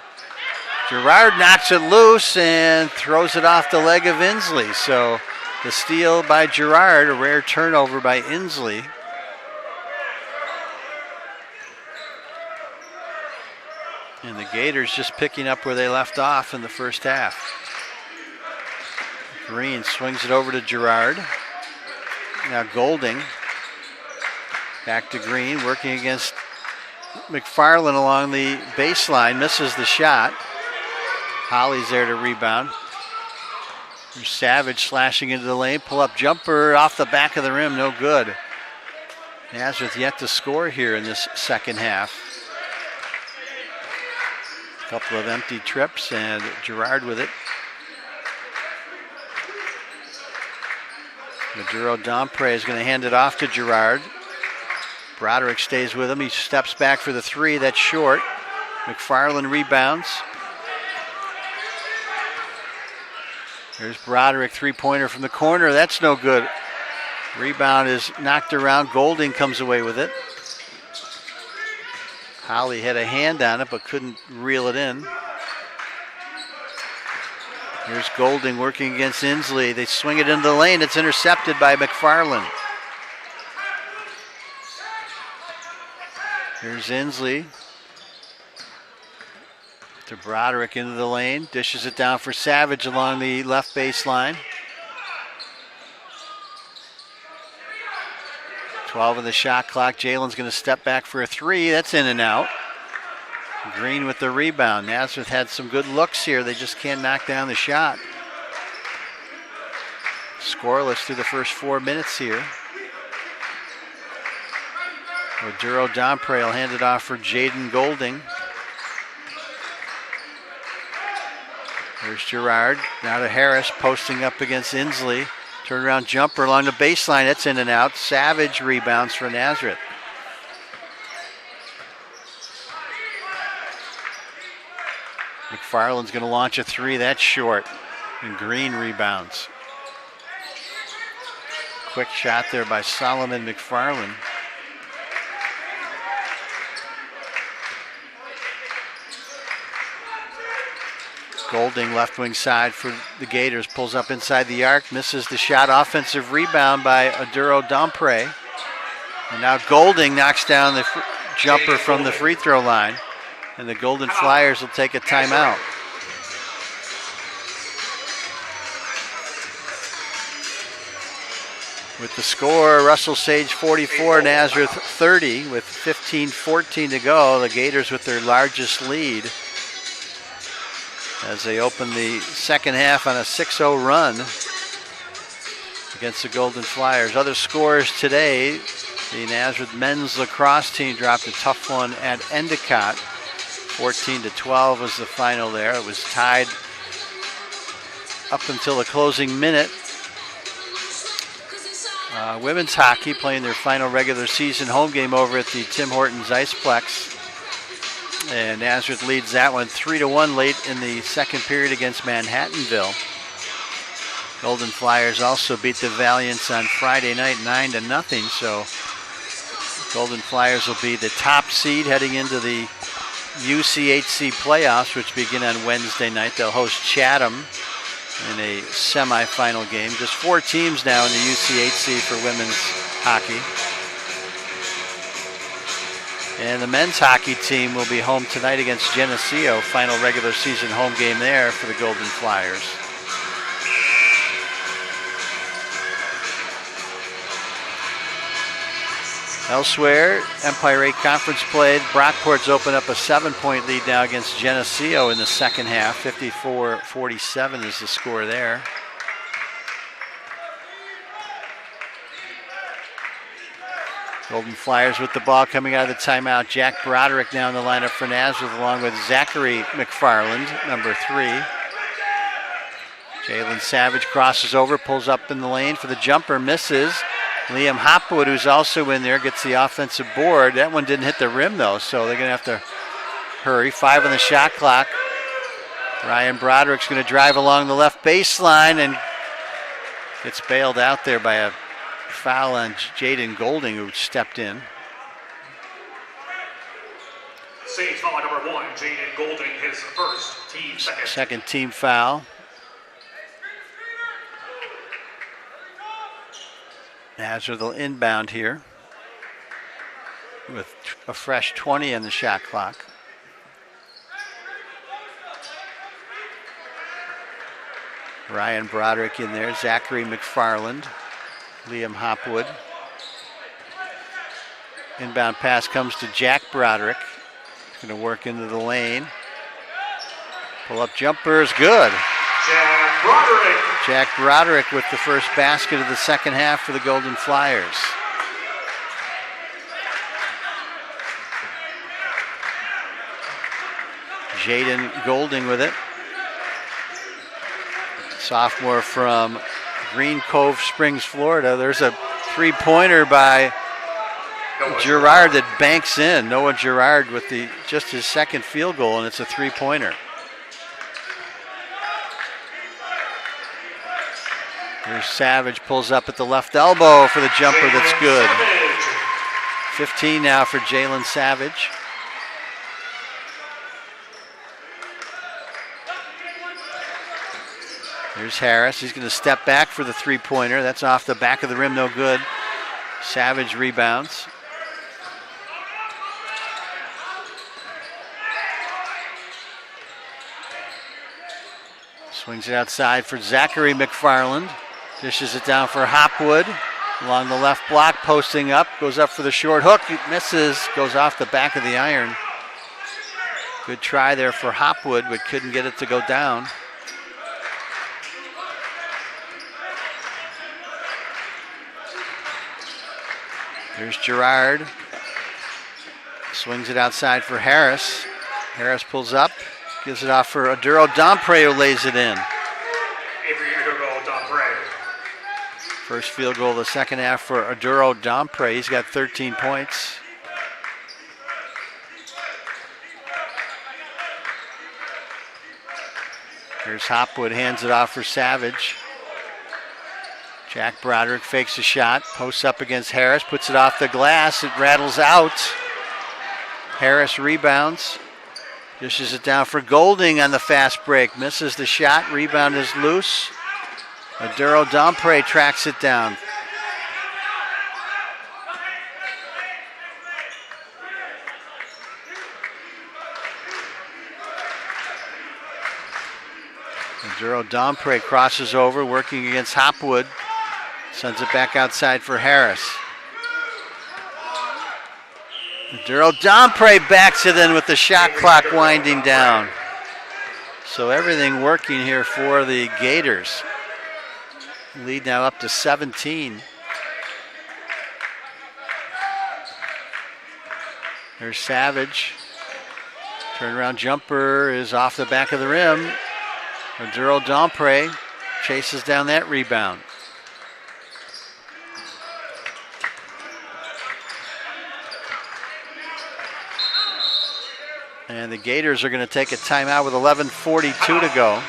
Girard knocks it loose and throws it off the leg of Inslee. So the steal by Girard, a rare turnover by Inslee. And the Gators just picking up where they left off in the first half. Green swings it over to Girard. Now Golding. Back to Green, working against McFarland along the baseline. Misses the shot. Holly's there to rebound. There's Savage slashing into the lane. Pull-up jumper off the back of the rim, no good. Nazareth yet to score here in this second half. Couple of empty trips and Girard with it. Oduro-Dompre is going to hand it off to Girard. Broderick stays with him. He steps back for the 3. That's short. McFarland rebounds. There's Broderick, three-pointer from the corner. That's no good. Rebound is knocked around. Golding comes away with it. Holly had a hand on it but couldn't reel it in. Here's Golding working against Inslee. They swing it into the lane. It's intercepted by McFarland. Here's Inslee. To Broderick into the lane. Dishes it down for Savage along the left baseline. 12 on the shot clock. Jalen's going to step back for a three. That's in and out. Green with the rebound. Nazareth had some good looks here. They just can't knock down the shot. Scoreless through the first 4 minutes here. Maduro Domprey will hand it off for Jaden Golding. There's Girard. Now to Harris, posting up against Inslee. Turnaround jumper along the baseline. That's in and out. Savage rebounds for Nazareth. McFarland's going to launch a three. That's short. And Green rebounds. Quick shot there by Solomon McFarland. Golding left wing side for the Gators. Pulls up inside the arc. Misses the shot. Offensive rebound by Aduro Domprey. And now Golding knocks down the jumper from the free throw line. And the Golden Flyers will take a timeout. With the score, Russell Sage 44, Nazareth 30. With 15-14 to go, the Gators with their largest lead as they open the second half on a 6-0 run against the Golden Flyers. Other scores today, the Nazareth men's lacrosse team dropped a tough one at Endicott. 14-12 was the final there. It was tied up until the closing minute. Women's hockey playing their final regular season home game over at the Tim Hortons Iceplex. And Nazareth leads that one 3-1 late in the second period against Manhattanville. Golden Flyers also beat the Valiants on Friday night 9-0. So Golden Flyers will be the top seed heading into the UCHC playoffs, which begin on Wednesday night. They'll host Chatham in a semifinal game. Just 4 teams now in the UCHC for women's hockey. And the men's hockey team will be home tonight against Geneseo. Final regular season home game there for the Golden Flyers. Elsewhere, Empire 8 conference played. Brockport's open up a 7-point lead now against Geneseo in the second half. 54-47 is the score there. Golden Flyers with the ball coming out of the timeout. Jack Broderick now in the lineup for Nazareth along with Zachary McFarland, number 3. Jalen Savage crosses over, pulls up in the lane for the jumper, misses. Liam Hopwood, who's also in there, gets the offensive board. That one didn't hit the rim though, so they're going to have to hurry. 5 on the shot clock. Ryan Broderick's going to drive along the left baseline and gets bailed out there by a foul on Jaden Golding, who stepped in. Sage foul number 1, Jaden Golding, his first, team second. Second team foul. Nazareth will inbound here with a fresh 20 on the shot clock. Ryan Broderick in there, Zachary McFarland, Liam Hopwood. Inbound pass comes to Jack Broderick. He's going to work into the lane. Pull up jumper is good. Jack Broderick with the first basket of the second half for the Golden Flyers. Jaden Golding with it. Sophomore from Green Cove Springs, Florida. There's a three-pointer by Girard that banks in. Noah Girard with just his second field goal, and it's a three-pointer. Here's Savage, pulls up at the left elbow for the jumper that's good. 15 now for Jalen Savage. Here's Harris. He's going to step back for the three-pointer. That's off the back of the rim, no good. Savage rebounds. Swings it outside for Zachary McFarland. Dishes it down for Hopwood. Along the left block, posting up, goes up for the short hook, misses, goes off the back of the iron. Good try there for Hopwood, but couldn't get it to go down. There's Gerard. Swings it outside for Harris. Harris pulls up, gives it off for Aduro Dompre, who lays it in. First field goal of the second half for Aduro Dompre. He's got 13 points. Here's Hopwood, hands it off for Savage. Jack Broderick fakes a shot, posts up against Harris, puts it off the glass, it rattles out. Harris rebounds, dishes it down for Golding on the fast break, misses the shot, rebound is loose. Aduro Dompre tracks it down. Aduro Dompre crosses over, working against Hopwood. Sends it back outside for Harris. Aduro Dompre backs it in with the shot clock winding down. So everything working here for the Gators. Lead now up to 17. There's Savage. Turnaround jumper is off the back of the rim. Aduro Dompre chases down that rebound. And the Gators are going to take a timeout with 11:42 to go.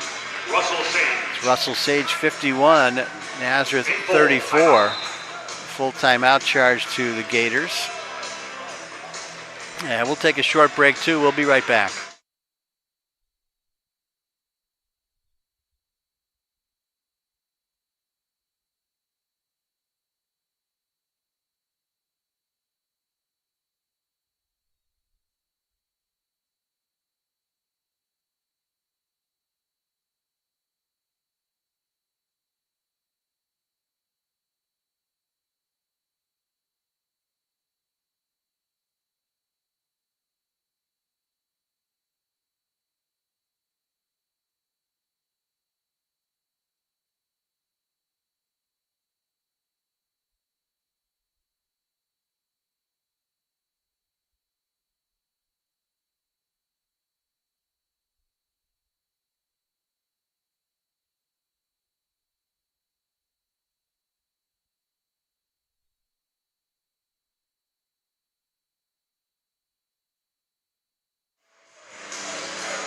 It's Russell Sage 51, Nazareth 34. Full timeout charge to the Gators. And we'll take a short break too. We'll be right back.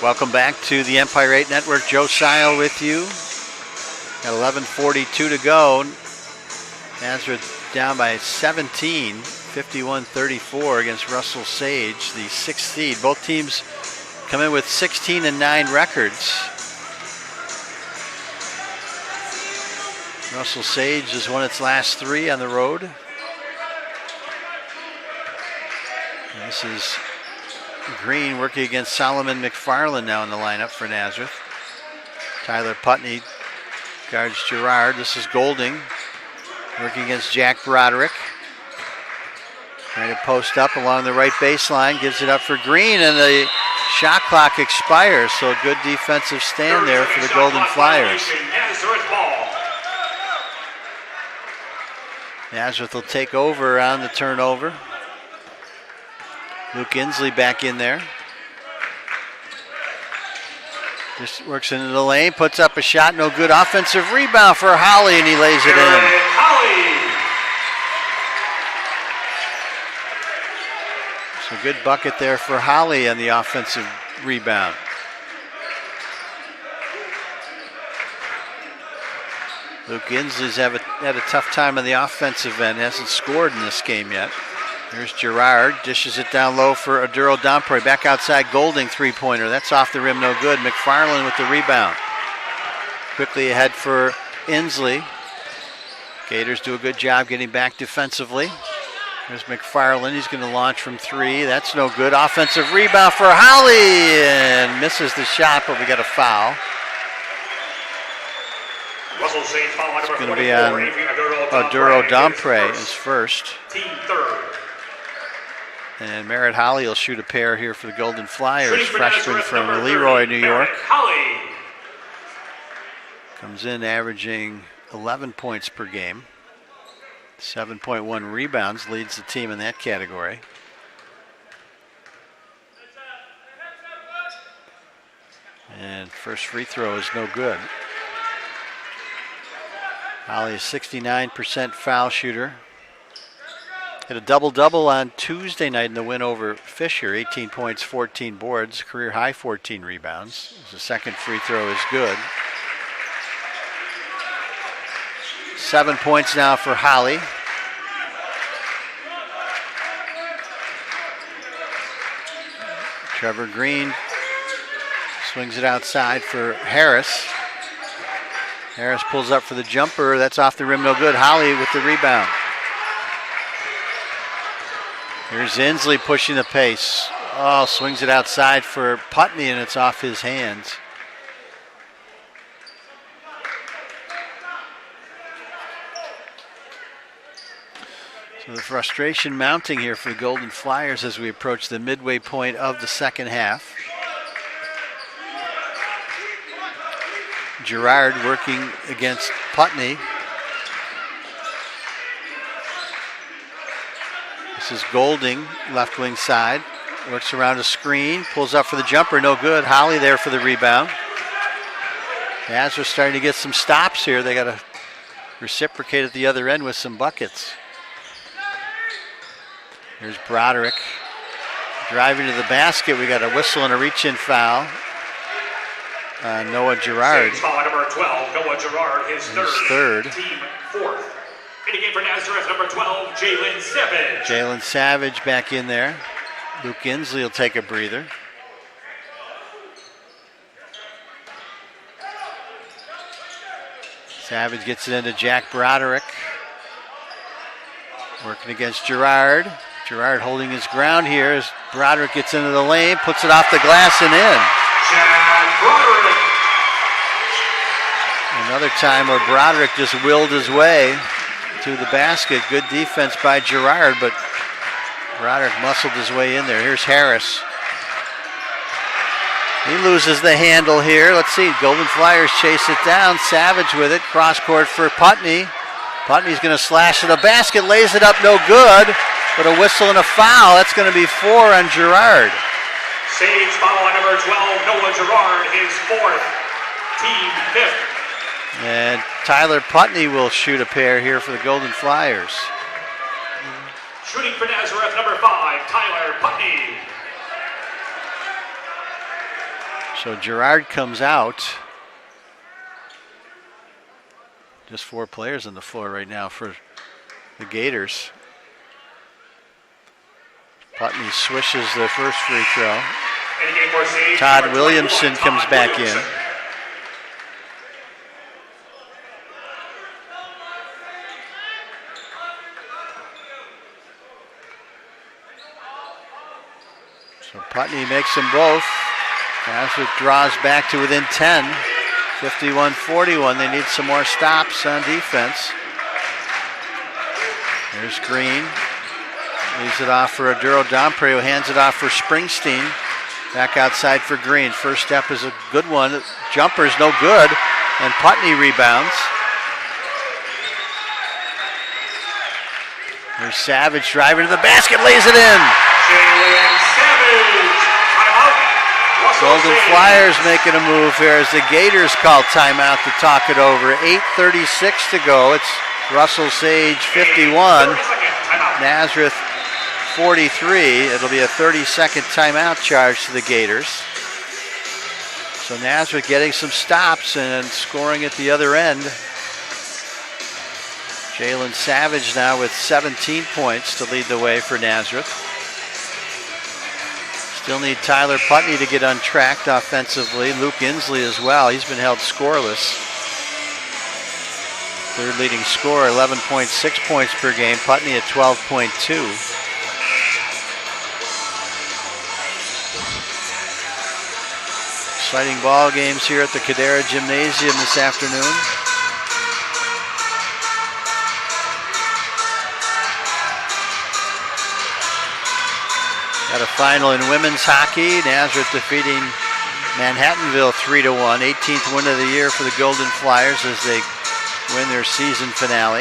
Welcome back to the Empire 8 Network. Joe Seil with you. At 11:42 to go. Nazareth down by 17, 51-34 against Russell Sage, the 6th seed. Both teams come in with 16-9 records. Russell Sage has won its last 3 on the road. And this is Green working against Solomon McFarland now in the lineup for Nazareth. Tyler Putney guards Gerard. This is Golding working against Jack Broderick. Trying to post up along the right baseline. Gives it up for Green, and the shot clock expires. So a good defensive stand there for the Golden Flyers. Nazareth will take over on the turnover. Luke Inslee back in there. Just works into the lane, puts up a shot, no good. Offensive rebound for Holly, and he lays it in. So good bucket there for Holly on the offensive rebound. Luke Inslee's had a tough time on the offensive end, hasn't scored in this game yet. There's Gerard, dishes it down low for Aduro Dompre. Back outside, Golding three-pointer. That's off the rim, no good. McFarland with the rebound. Quickly ahead for Inslee. Gators do a good job getting back defensively. There's McFarland, he's going to launch from 3. That's no good. Offensive rebound for Holly, and misses the shot, but we got a foul. Russell Sage foul on number It's going to 44. be on Aduro Dampre is first. Team third. And Merritt Holly will shoot a pair here for the Golden Flyers. Shooting for Freshman Nazareth, from number Leroy, 30, New York. Merritt Holly. Comes in averaging 11 points per game. 7.1 rebounds, leads the team in that category. And first free throw is no good. Holly is 69% foul shooter. Hit a double-double on Tuesday night in the win over Fisher. 18 points, 14 boards, career high 14 rebounds. The second free throw is good. 7 points now for Holly. Trevor Green swings it outside for Harris. Harris pulls up for the jumper. That's off the rim, no good. Holly with the rebound. Here's Inslee pushing the pace. Oh, swings it outside for Putney, and it's off his hands. So the frustration mounting here for the Golden Flyers as we approach the midway point of the second half. Girard working against Putney. This is Golding, left wing side. Works around a screen, pulls up for the jumper, no good. Holly there for the rebound. Nazareth starting to get some stops here. They got to reciprocate at the other end with some buckets. Here's Broderick driving to the basket. We got a whistle and a reach-in foul. Noah Girard. Foul number 12, Noah Girard, his third. Team fourth. In the game for Nazareth, number 12, Jalen Savage. Jalen Savage back in there. Luke Inslee will take a breather. Savage gets it into Jack Broderick. Working against Girard. Girard holding his ground here as Broderick gets into the lane, puts it off the glass and in. Jack Broderick. Another time where Broderick just willed his way to the basket. Good defense by Girard, but Broderick muscled his way in there. Here's Harris. He loses the handle here. Let's see, Golden Flyers chase it down. Savage with it, cross court for Putney. Putney's going to slash to the basket, lays it up, no good, but a whistle and a foul. That's going to be 4 on Girard. Sage foul on number 12, Noah Girard, his fourth, team fifth. And Tyler Putney will shoot a pair here for the Golden Flyers. Shooting for Nazareth, number 5, Tyler Putney. So Girard comes out. Just 4 players on the floor right now for the Gators. Putney swishes the first free throw. Todd Williamson comes back in. So Putney makes them both. Nazareth draws back to within 10. 51-41. They need some more stops on defense. There's Green. Leaves it off for Aduro Dampre, who hands it off for Springsteen. Back outside for Green. First step is a good one. Jumper's no good. And Putney rebounds. There's Savage driving to the basket, lays it in. Jalen Savage. Timeout. Golden Flyers making a move here as the Gators call timeout to talk it over. 8:36 to go. It's Russell Sage 51, Nazareth 43. It'll be a 30-second timeout charge to the Gators. So Nazareth getting some stops and scoring at the other end. Jalen Savage now with 17 points to lead the way for Nazareth. Still need Tyler Putney to get untracked offensively. Luke Inslee as well. He's been held scoreless. Third leading scorer, 11.6 points per game. Putney at 12.2. Exciting ball games here at the Cadera Gymnasium this afternoon. Got a final in women's hockey. Nazareth defeating Manhattanville 3-1. 18th win of the year for the Golden Flyers as they win their season finale.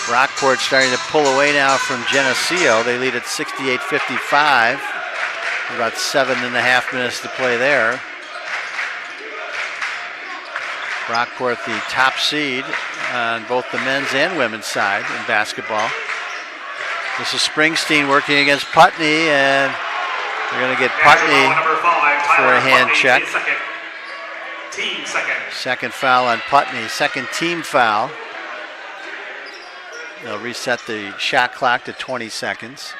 Rockport starting to pull away now from Geneseo. They lead at 68-55. About 7.5 minutes to play there. Rockport the top seed on both the men's and women's side in basketball. This is Springsteen working against Putney, and they're going to get Putney for a hand check. Second foul on Putney, second team foul. They'll reset the shot clock to 20 seconds.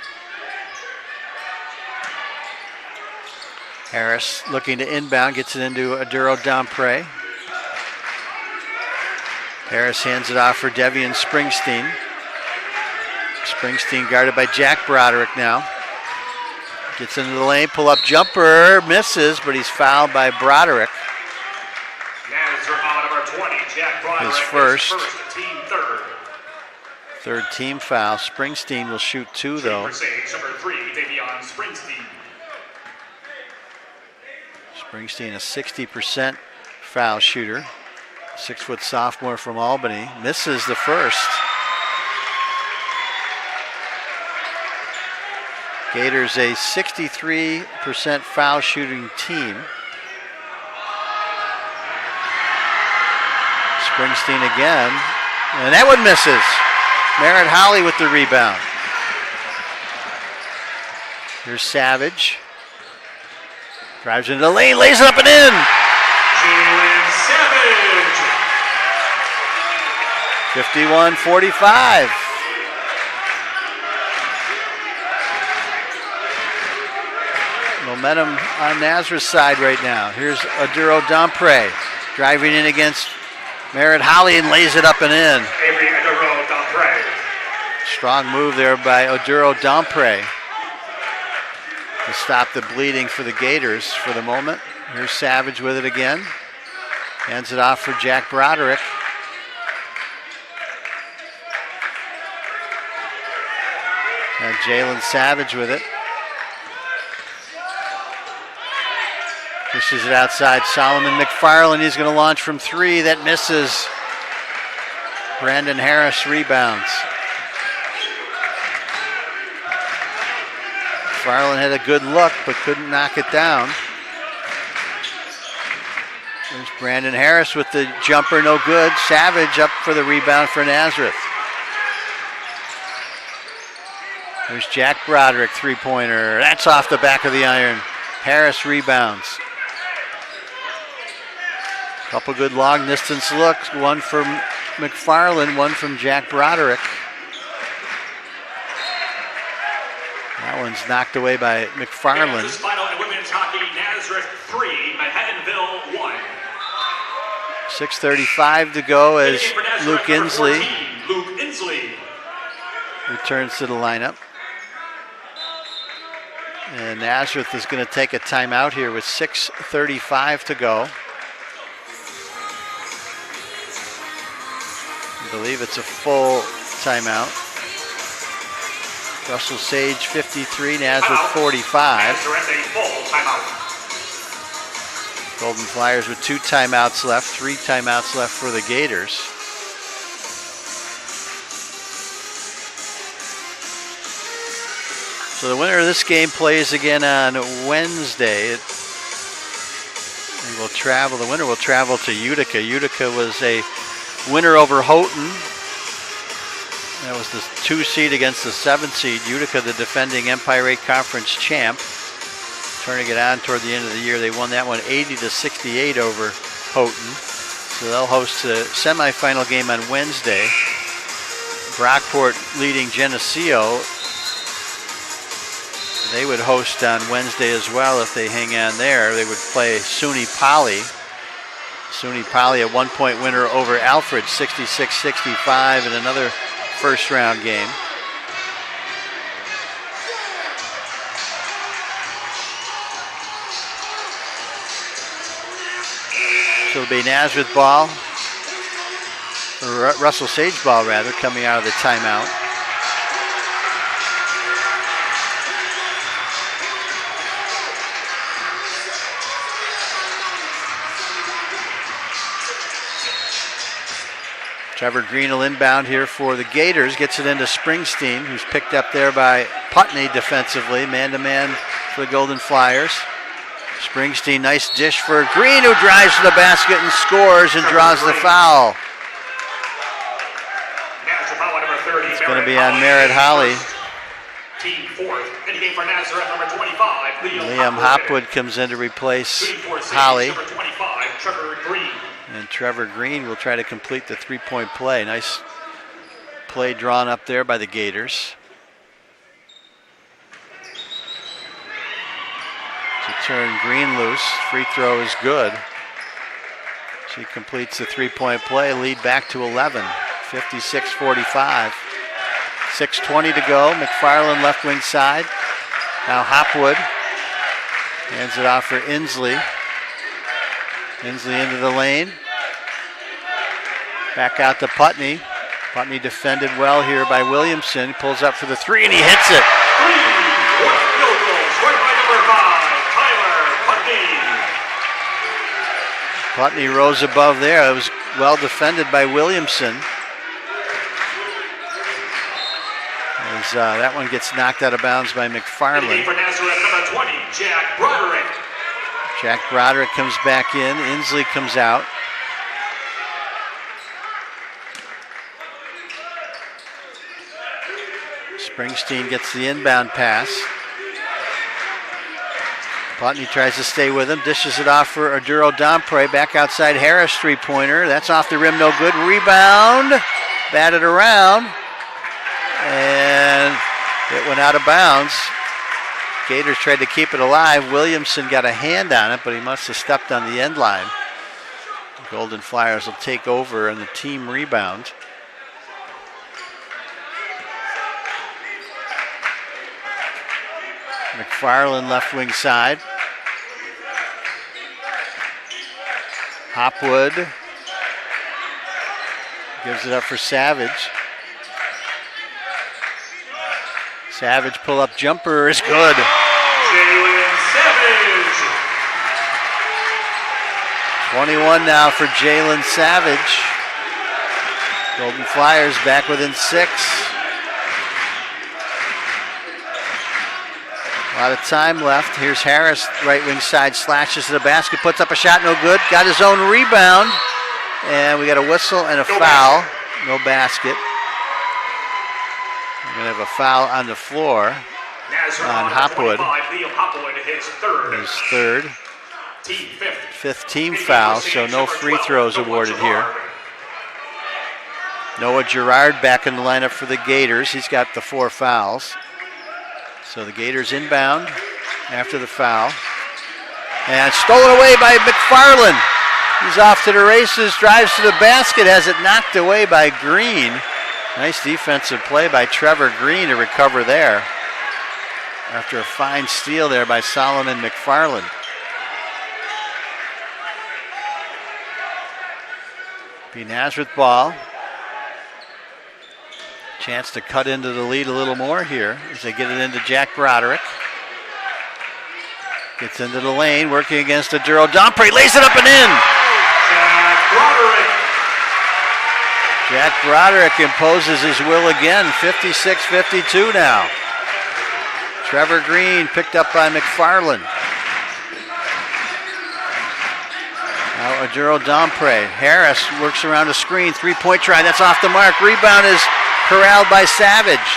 Harris looking to inbound, gets it into Aduro Dampre. Harris hands it off for Devian Springsteen. Springsteen guarded by Jack Broderick now. Gets into the lane, pull-up jumper, misses, but he's fouled by Broderick. His first. Third team foul. Springsteen will shoot 2 though. Springsteen a 60% foul shooter. 6-foot sophomore from Albany. Misses the first. Gators a 63% foul shooting team. Springsteen again, and that one misses. Merritt Holly with the rebound. Here's Savage. Drives into the lane, lays it up and in. Jalen Savage. 51-45. Momentum on Nazareth's side right now. Here's Aduro Dampre driving in against Merritt Holly and lays it up and in. Avery Aduro Dampre. Strong move there by Aduro Dampre to stop the bleeding for the Gators for the moment. Here's Savage with it again. Hands it off for Jack Broderick. And Jalen Savage with it. Pushes it outside. Solomon McFarland, he's going to launch from 3. That misses. Brandon Harris rebounds. McFarland had a good look, but couldn't knock it down. There's Brandon Harris with the jumper, no good. Savage up for the rebound for Nazareth. There's Jack Broderick, three-pointer. That's off the back of the iron. Harris rebounds. Couple good long distance looks. One from McFarland, one from Jack Broderick. That one's knocked away by McFarland. Final in women's hockey, Nazareth 3, Manhattanville 1. 6:35 to go as Luke Inslee returns to the lineup. And Nazareth is going to take a timeout here with 6:35 to go. I believe it's a full timeout. Russell Sage 53, Nazareth 45. Nazareth a full timeout. Golden Flyers with 2 timeouts left, 3 timeouts left for the Gators. So the winner of this game plays again on Wednesday. The winner will travel to Utica. Utica was a winner over Houghton. That was the 2 seed against the 7 seed. Utica, the defending Empire 8 Conference champ. Turning it on toward the end of the year. They won that one 80-68 over Houghton. So they'll host the semifinal game on Wednesday. Brockport leading Geneseo. They would host on Wednesday as well if they hang on there. They would play SUNY Poly. SUNY Poly, a 1-point winner over Alfred, 66-65 in another first-round game. So it'll be Nazareth ball, or Russell Sage ball rather, coming out of the timeout. Trevor Green will inbound here for the Gators. Gets it into Springsteen, who's picked up there by Putney defensively. Man-to-man for the Golden Flyers. Springsteen, nice dish for Green, who drives to the basket and scores and draws the foul. It's going to be on Merritt Holly. Team fourth. In the game for Nazareth, number 25, Liam Hopwood comes in to replace Holly. Number 25, Trevor Green. And Trevor Green will try to complete the three-point play. Nice play drawn up there by the Gators. To turn Green loose. Free throw is good. She completes the three-point play. Lead back to 11. 56-45. 6:20 to go. McFarland left wing side. Now Hopwood hands it off for Inslee. Inslee into the lane. Back out to Putney. Putney defended well here by Williamson. He pulls up for the three and he hits it. Field goal scored by number 5, Tyler Putney. Putney rose above there. It was well defended by Williamson. As that one gets knocked out of bounds by McFarland. For Nazareth, number 20, Jack Broderick. Jack Broderick comes back in. Inslee comes out. Springsteen gets the inbound pass. Putney tries to stay with him. Dishes it off for Aduro Dompre. Back outside Harris, three-pointer. That's off the rim, no good. Rebound. Batted around. And it went out of bounds. Gators tried to keep it alive. Williamson got a hand on it, but he must have stepped on the end line. The Golden Flyers will take over and the team rebound. McFarland left wing side. Hopwood gives it up for Savage. Savage pull-up jumper is good. Jalen Savage. 21 now for Jalen Savage. Golden Flyers back within 6. A lot of time left. Here's Harris, right wing side, slashes to the basket, puts up a shot, no good. Got his own rebound. And we got a whistle and a foul. No basket. We're going to have a foul on the floor on Hopwood. His third. Fifth team foul, so no free throws awarded here. Noah Gerard back in the lineup for the Gators. He's got the 4 fouls. So the Gators inbound after the foul. And stolen away by McFarland. He's off to the races, drives to the basket, has it knocked away by Green. Nice defensive play by Trevor Green to recover there after a fine steal there by Solomon McFarland. Be Nazareth ball. Chance to cut into the lead a little more here as they get it into Jack Broderick. Gets into the lane, working against Aduro Dompre, lays it up and in. Jack Broderick imposes his will again, 56-52 now. Trevor Green picked up by McFarland. Now Aduro Dompre. Harris works around a screen, three-point try, that's off the mark. Rebound is corralled by Savage.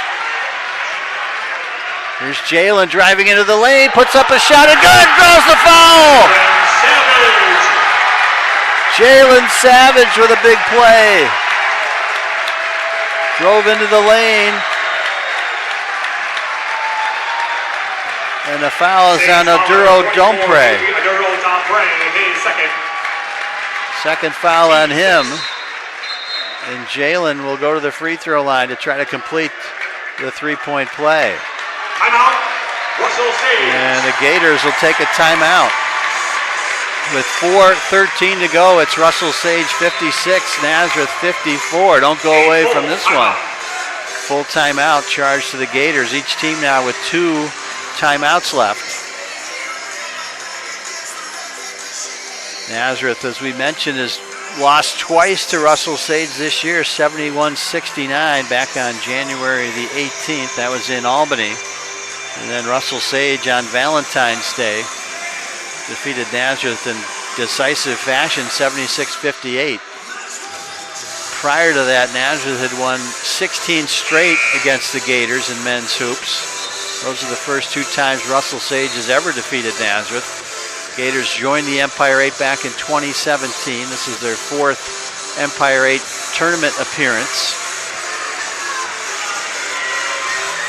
Here's Jalen driving into the lane, puts up a shot and good, draws the foul! Jalen Savage with a big play. Drove into the lane. And the foul is on Aduro Dompre. Second foul on him. And Jalen will go to the free throw line to try to complete the three-point play. Timeout. Russell Sage. And the Gators will take a timeout. With 4:13 to go, it's Russell Sage 56, Nazareth 54. Don't go away from this one. Full timeout charged to the Gators. Each team now with 2 timeouts left. Nazareth, as we mentioned, has lost twice to Russell Sage this year, 71-69 back on January the 18th. That was in Albany. And then Russell Sage on Valentine's Day defeated Nazareth in decisive fashion, 76-58. Prior to that, Nazareth had won 16 straight against the Gators in men's hoops. Those are the first two times Russell Sage has ever defeated Nazareth. Gators joined the Empire 8 back in 2017. This is their fourth Empire 8 tournament appearance.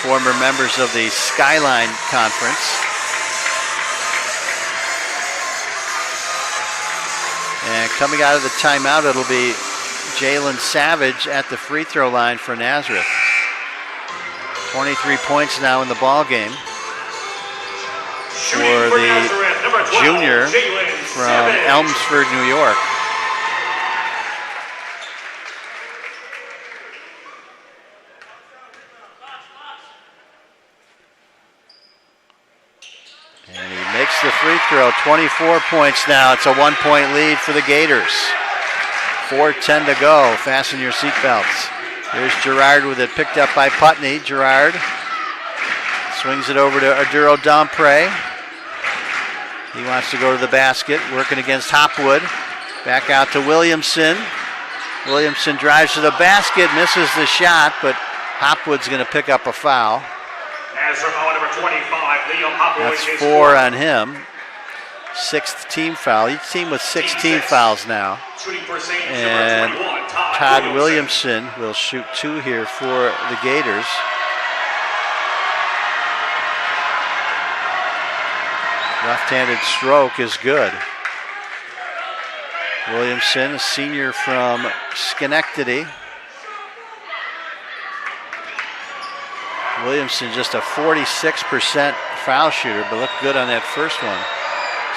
Former members of the Skyline Conference. And coming out of the timeout, it'll be Jalen Savage at the free throw line for Nazareth. 23 points now in the ball game for the junior from Elmsford, New York. And he makes the free throw, 24 points now. It's a 1-point lead for the Gators. 4:10 to go. Fasten your seatbelts. Here's Girard with it, picked up by Putney. Girard swings it over to Arduro Dampre. He wants to go to the basket, working against Hopwood. Back out to Williamson. Williamson drives to the basket, misses the shot, but Hopwood's going to pick up a foul. Number 25, Liam Hopwood. That's 4 on him. 6th team foul. Each team with 16 fouls now. And Todd Williamson will shoot 2 here for the Gators. Left-handed stroke is good. Williamson, a senior from Schenectady. Williamson just a 46% foul shooter, but looked good on that first one.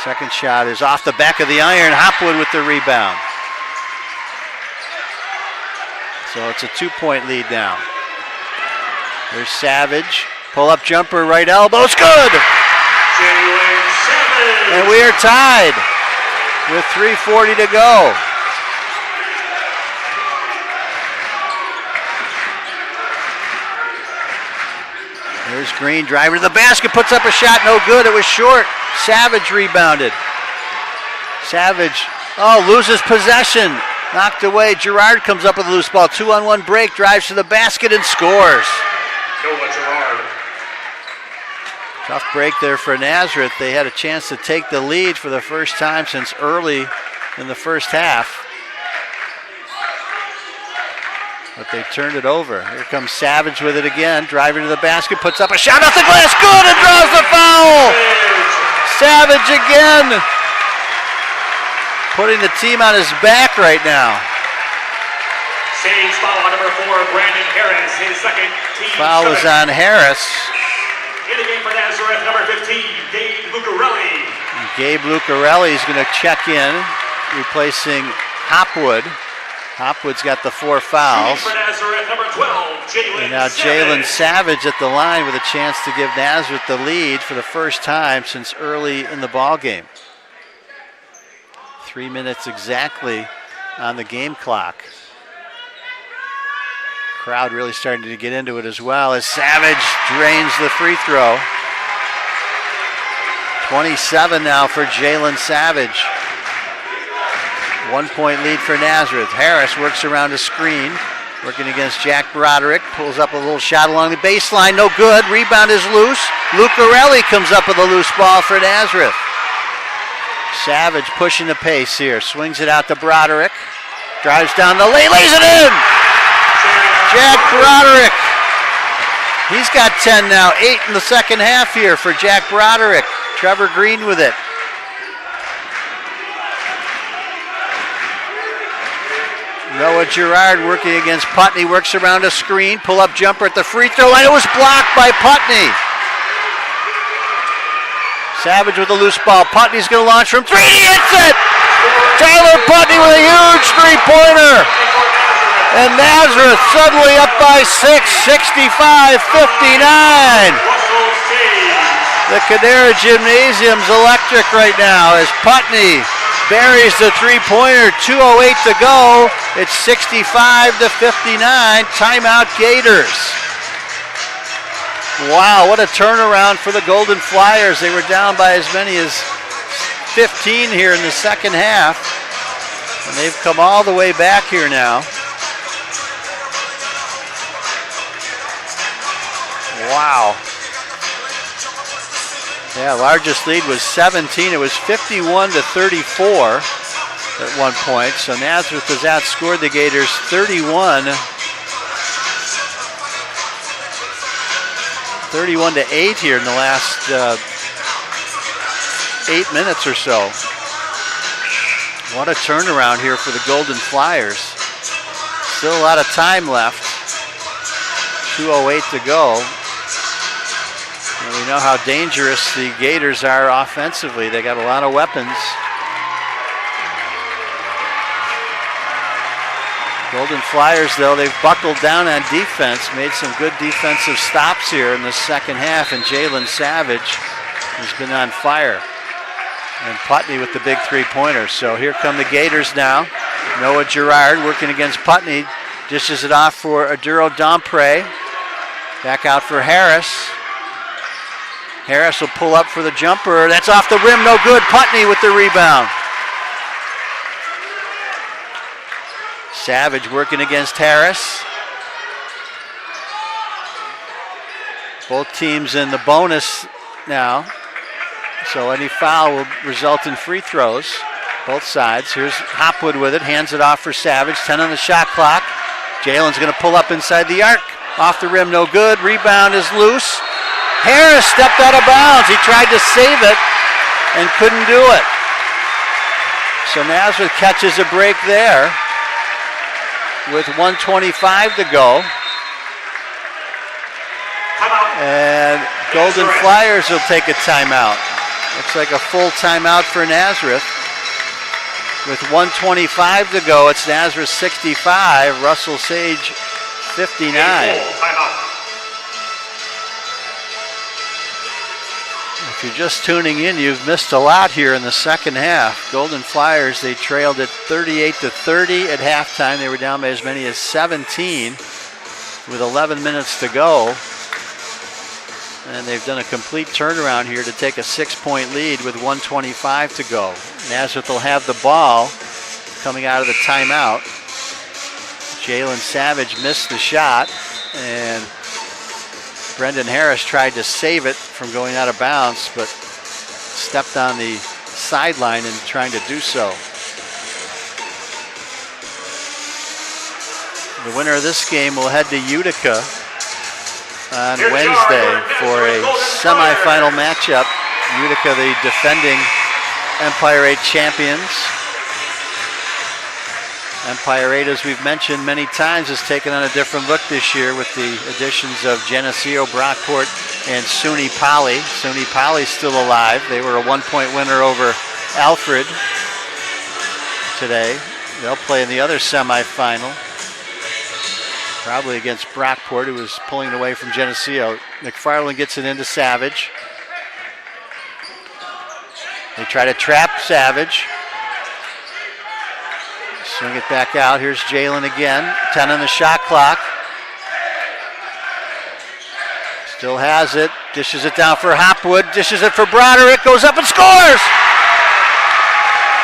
Second shot is off the back of the iron. Hopwood with the rebound. So it's a 2-point lead now. There's Savage. Pull-up jumper, right elbow. It's good! And we are tied with 3:40 to go. There's Green driving to the basket, puts up a shot, no good. It was short. Savage rebounded. Savage, loses possession. Knocked away. Girard comes up with a loose ball. 2-on-1 break, drives to the basket and scores. Noah Girard. Tough break there for Nazareth. They had a chance to take the lead for the first time since early in the first half. But they turned it over. Here comes Savage with it again. Driving to the basket, puts up a shot off the glass. Good, and draws the foul. Savage again. Putting the team on his back right now. Sage foul on number 4, Brandon Harris, his second team. Foul was on Harris. In the game for Nazareth, number 15, Gabe Lucarelli. Gabe Lucarelli is going to check in, replacing Hopwood. Hopwood's got the 4 fouls. For Nazareth, number 12, Jalen And now Jalen Savage at the line with a chance to give Nazareth the lead for the first time since early in the ball game. 3 minutes exactly on the game clock. Crowd really starting to get into it as well as Savage drains the free throw. 27 now for Jalen Savage. 1-point lead for Nazareth. Harris works around a screen, working against Jack Broderick. Pulls up a little shot along the baseline, no good. Rebound is loose. Lucarelli comes up with a loose ball for Nazareth. Savage pushing the pace here. Swings it out to Broderick. Drives down the lane, lays it in! Jack Broderick. He's got 10 now. 8 in the second half here for Jack Broderick. Trevor Green with it. Noah Girard working against Putney. Works around a screen. Pull-up jumper at the free throw line. It was blocked by Putney. Savage with a loose ball. Putney's going to launch from 3. He hits it! Tyler Putney with a huge three-pointer. And Nazareth suddenly up by 6, 65-59. The Cadera Gymnasium's electric right now as Putney buries the three-pointer, 2:08 to go. It's 65-59, timeout Gators. Wow, what a turnaround for the Golden Flyers. They were down by as many as 15 here in the second half, and they've come all the way back here now. Wow. Yeah, largest lead was 17. It was 51-34 at one point. So Nazareth has outscored the Gators 31-8 here in the last 8 minutes or so. What a turnaround here for the Golden Flyers. Still a lot of time left. 2:08 to go. And we know how dangerous the Gators are offensively. They got a lot of weapons. Golden Flyers, though, they've buckled down on defense, made some good defensive stops here in the second half, and Jalen Savage has been on fire. And Putney with the big three-pointer. So here come the Gators now. Noah Girard working against Putney. Dishes it off for Aduro Dompre. Back out for Harris. Harris will pull up for the jumper. That's off the rim, no good. Putney with the rebound. Savage working against Harris. Both teams in the bonus now. So any foul will result in free throws. Both sides. Here's Hopwood with it. Hands it off for Savage. 10 on the shot clock. Jalen's going to pull up inside the arc. Off the rim, no good. Rebound is loose. Harris stepped out of bounds. He tried to save it and couldn't do it. So Nazareth catches a break there with 1:25 to go. And Golden Flyers will take a timeout. Looks like a full timeout for Nazareth. With 1:25 to go, it's Nazareth 65, Russell Sage 59. If you're just tuning in, you've missed a lot here in the second half. Golden Flyers, they trailed at 38-30 at halftime. They were down by as many as 17 with 11 minutes to go. And they've done a complete turnaround here to take a 6-point lead with 1:25 to go. Nazareth will have the ball coming out of the timeout. Jalen Savage missed the shot, and Brendan Harris tried to save it from going out of bounds, but stepped on the sideline in trying to do so. The winner of this game will head to Utica on Wednesday for a semifinal matchup. Utica, the defending Empire 8 champions. Empire 8, as we've mentioned many times, has taken on a different look this year with the additions of Geneseo Brockport and SUNY Poly. SUNY Poly's still alive. They were a 1-point winner over Alfred today. They'll play in the other semifinal, probably against Brockport, who was pulling it away from Geneseo. McFarland gets it into Savage. They try to trap Savage. Swing it back out. Here's Jalen again. 10 on the shot clock. Still has it. Dishes it down for Hopwood. Dishes it for Broderick. Goes up and scores!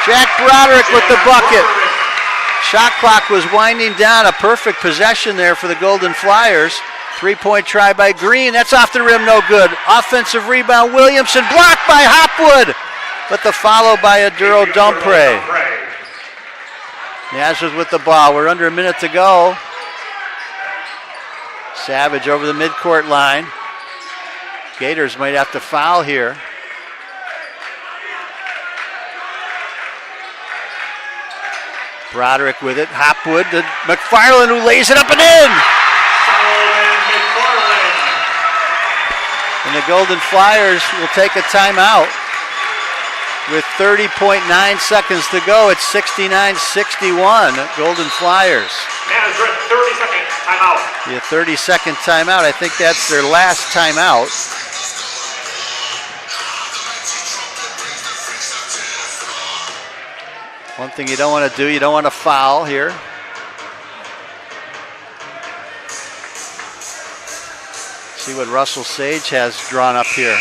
Jack Broderick with the bucket. Shot clock was winding down. A perfect possession there for the Golden Flyers. 3-point try by Green. That's off the rim, no good. Offensive rebound, Williamson. Blocked by Hopwood. But the follow by Aduro Dompre. Nazareth with the ball. We're under a minute to go. Savage over the midcourt line. Gators might have to foul here. Broderick with it. Hopwood to McFarland, who lays it up and in. And the Golden Flyers will take a timeout. With 30.9 seconds to go, it's 69-61, Golden Flyers. Nazareth, 30-second timeout. Yeah, 30-second timeout. I think that's their last timeout. One thing you don't want to do, you don't want to foul here. See what Russell Sage has drawn up here.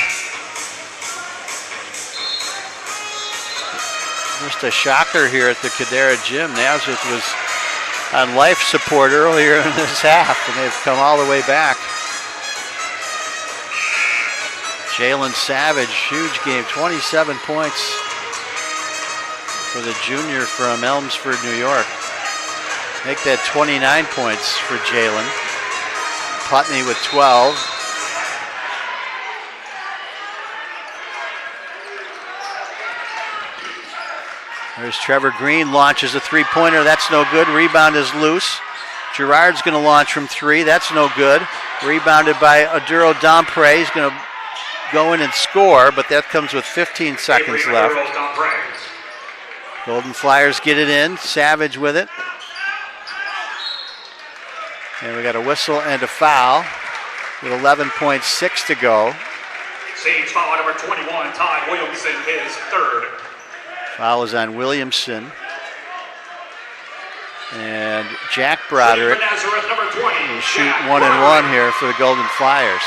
Just a shocker here at the Cadera Gym. Nazareth was on life support earlier in this half, and they've come all the way back. Jalen Savage, huge game, 27 points for the junior from Elmsford, New York. Make that 29 points for Jalen. Putney with 12. There's Trevor Green, launches a three-pointer. That's no good. Rebound is loose. Gerard's going to launch from three. That's no good. Rebounded by Aduro Dampre. He's going to go in and score, but that comes with 15 seconds left. Golden Flyers get it in. Savage with it. And we got a whistle and a foul with 11.6 to go. Sage foul number 21, Todd Williamson, his third. Foul is on Williamson. And Jack Broderick Nazareth, number 20, will shoot 1-1 here for the Golden Flyers.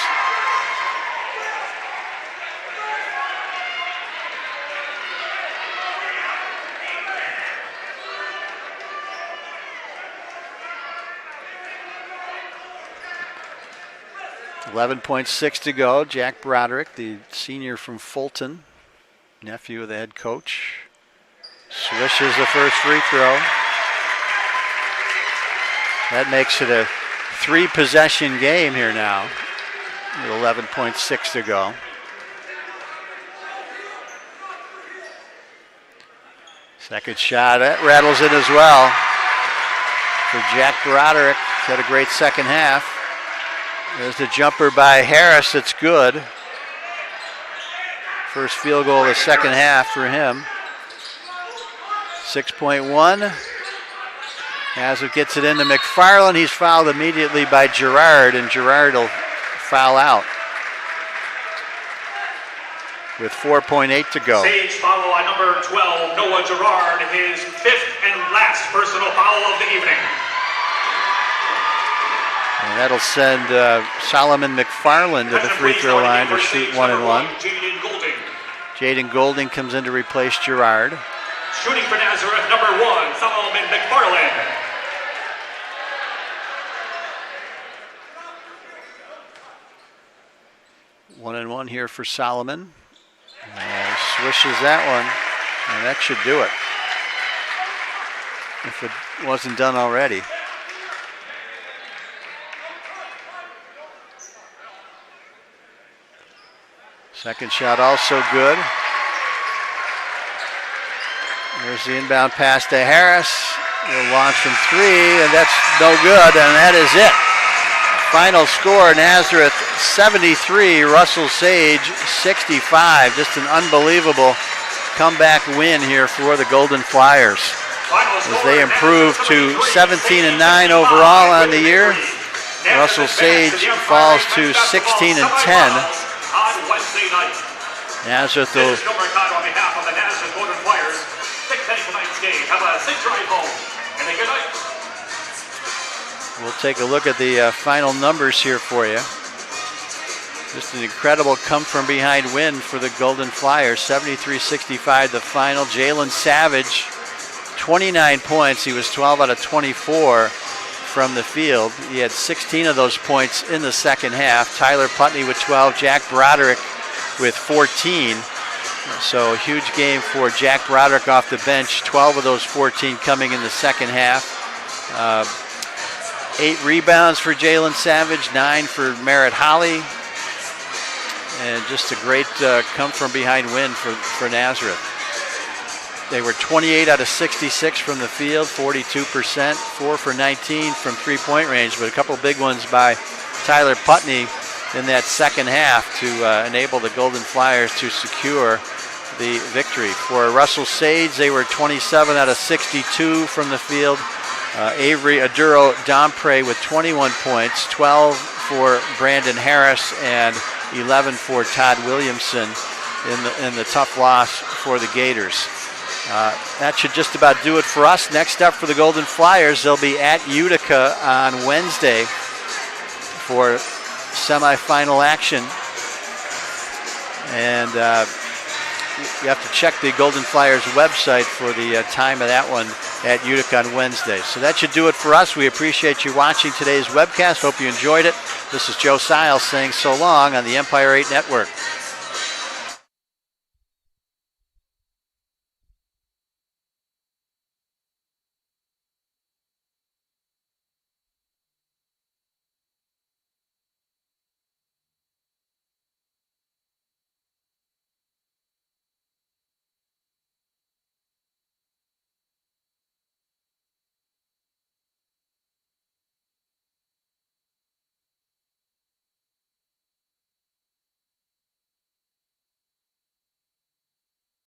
.6 to go. Jack Broderick, the senior from Fulton, nephew of the head coach, swishes the first free throw. That makes it a 3-possession game here now with 11.6 to go. Second shot, that rattles in as well for Jack Broderick. Had a great second half. There's the jumper by Harris, that's good. First field goal of the second half for him. 6.1. Nazareth gets it into McFarland. He's fouled immediately by Gerard, and Gerard will foul out with 4.8 to go. Sage foul on number 12, Noah Gerard, his fifth and last personal foul of the evening. And that'll send Solomon McFarland to the free throw line to shoot 1-1. Jaden Golding comes in to replace Gerard. Shooting for Nazareth, number 1, Solomon McFarland. One and one here for Solomon. Swishes that one, and that should do it, if it wasn't done already. Second shot also good. There's the inbound pass to Harris. He'll launch from three, and that's no good, and that is it. Final score, Nazareth 73, Russell Sage 65. Just an unbelievable comeback win here for the Golden Flyers, as they improve to 17-9 overall on the year. Russell Sage falls to 16-10. Nazareth will on behalf of the Nazareth Golden Flyers. Tonight's game. Have a safe drive home and a good night. We'll take a look at the final numbers here for you. Just an incredible come-from-behind win for the Golden Flyers. 73-65 the final. Jalen Savage, 29 points. He was 12 out of 24 from the field. He had 16 of those points in the second half. Tyler Putney with 12. Jack Broderick with 14. So a huge game for Jack Broderick off the bench. 12 of those 14 coming in the second half. 8 rebounds for Jalen Savage, 9 for Merritt Holly. And just a great come-from-behind win for Nazareth. They were 28 out of 66 from the field, 42%, 4 for 19 from three-point range, but a couple big ones by Tyler Putney in that second half to enable the Golden Flyers to secure the victory. For Russell Sage, they were 27 out of 62 from the field. Avery Aduro Dampre with 21 points, 12 for Brandon Harris, and 11 for Todd Williamson in the tough loss for the Gators. That should just about do it for us. Next up for the Golden Flyers, they'll be at Utica on Wednesday for semifinal action. And you have to check the Golden Flyers website for the time of that one at Utica on Wednesday. So that should do it for us. We appreciate you watching today's webcast. Hope you enjoyed it. This is Joe Siles saying so long on the Empire 8 Network.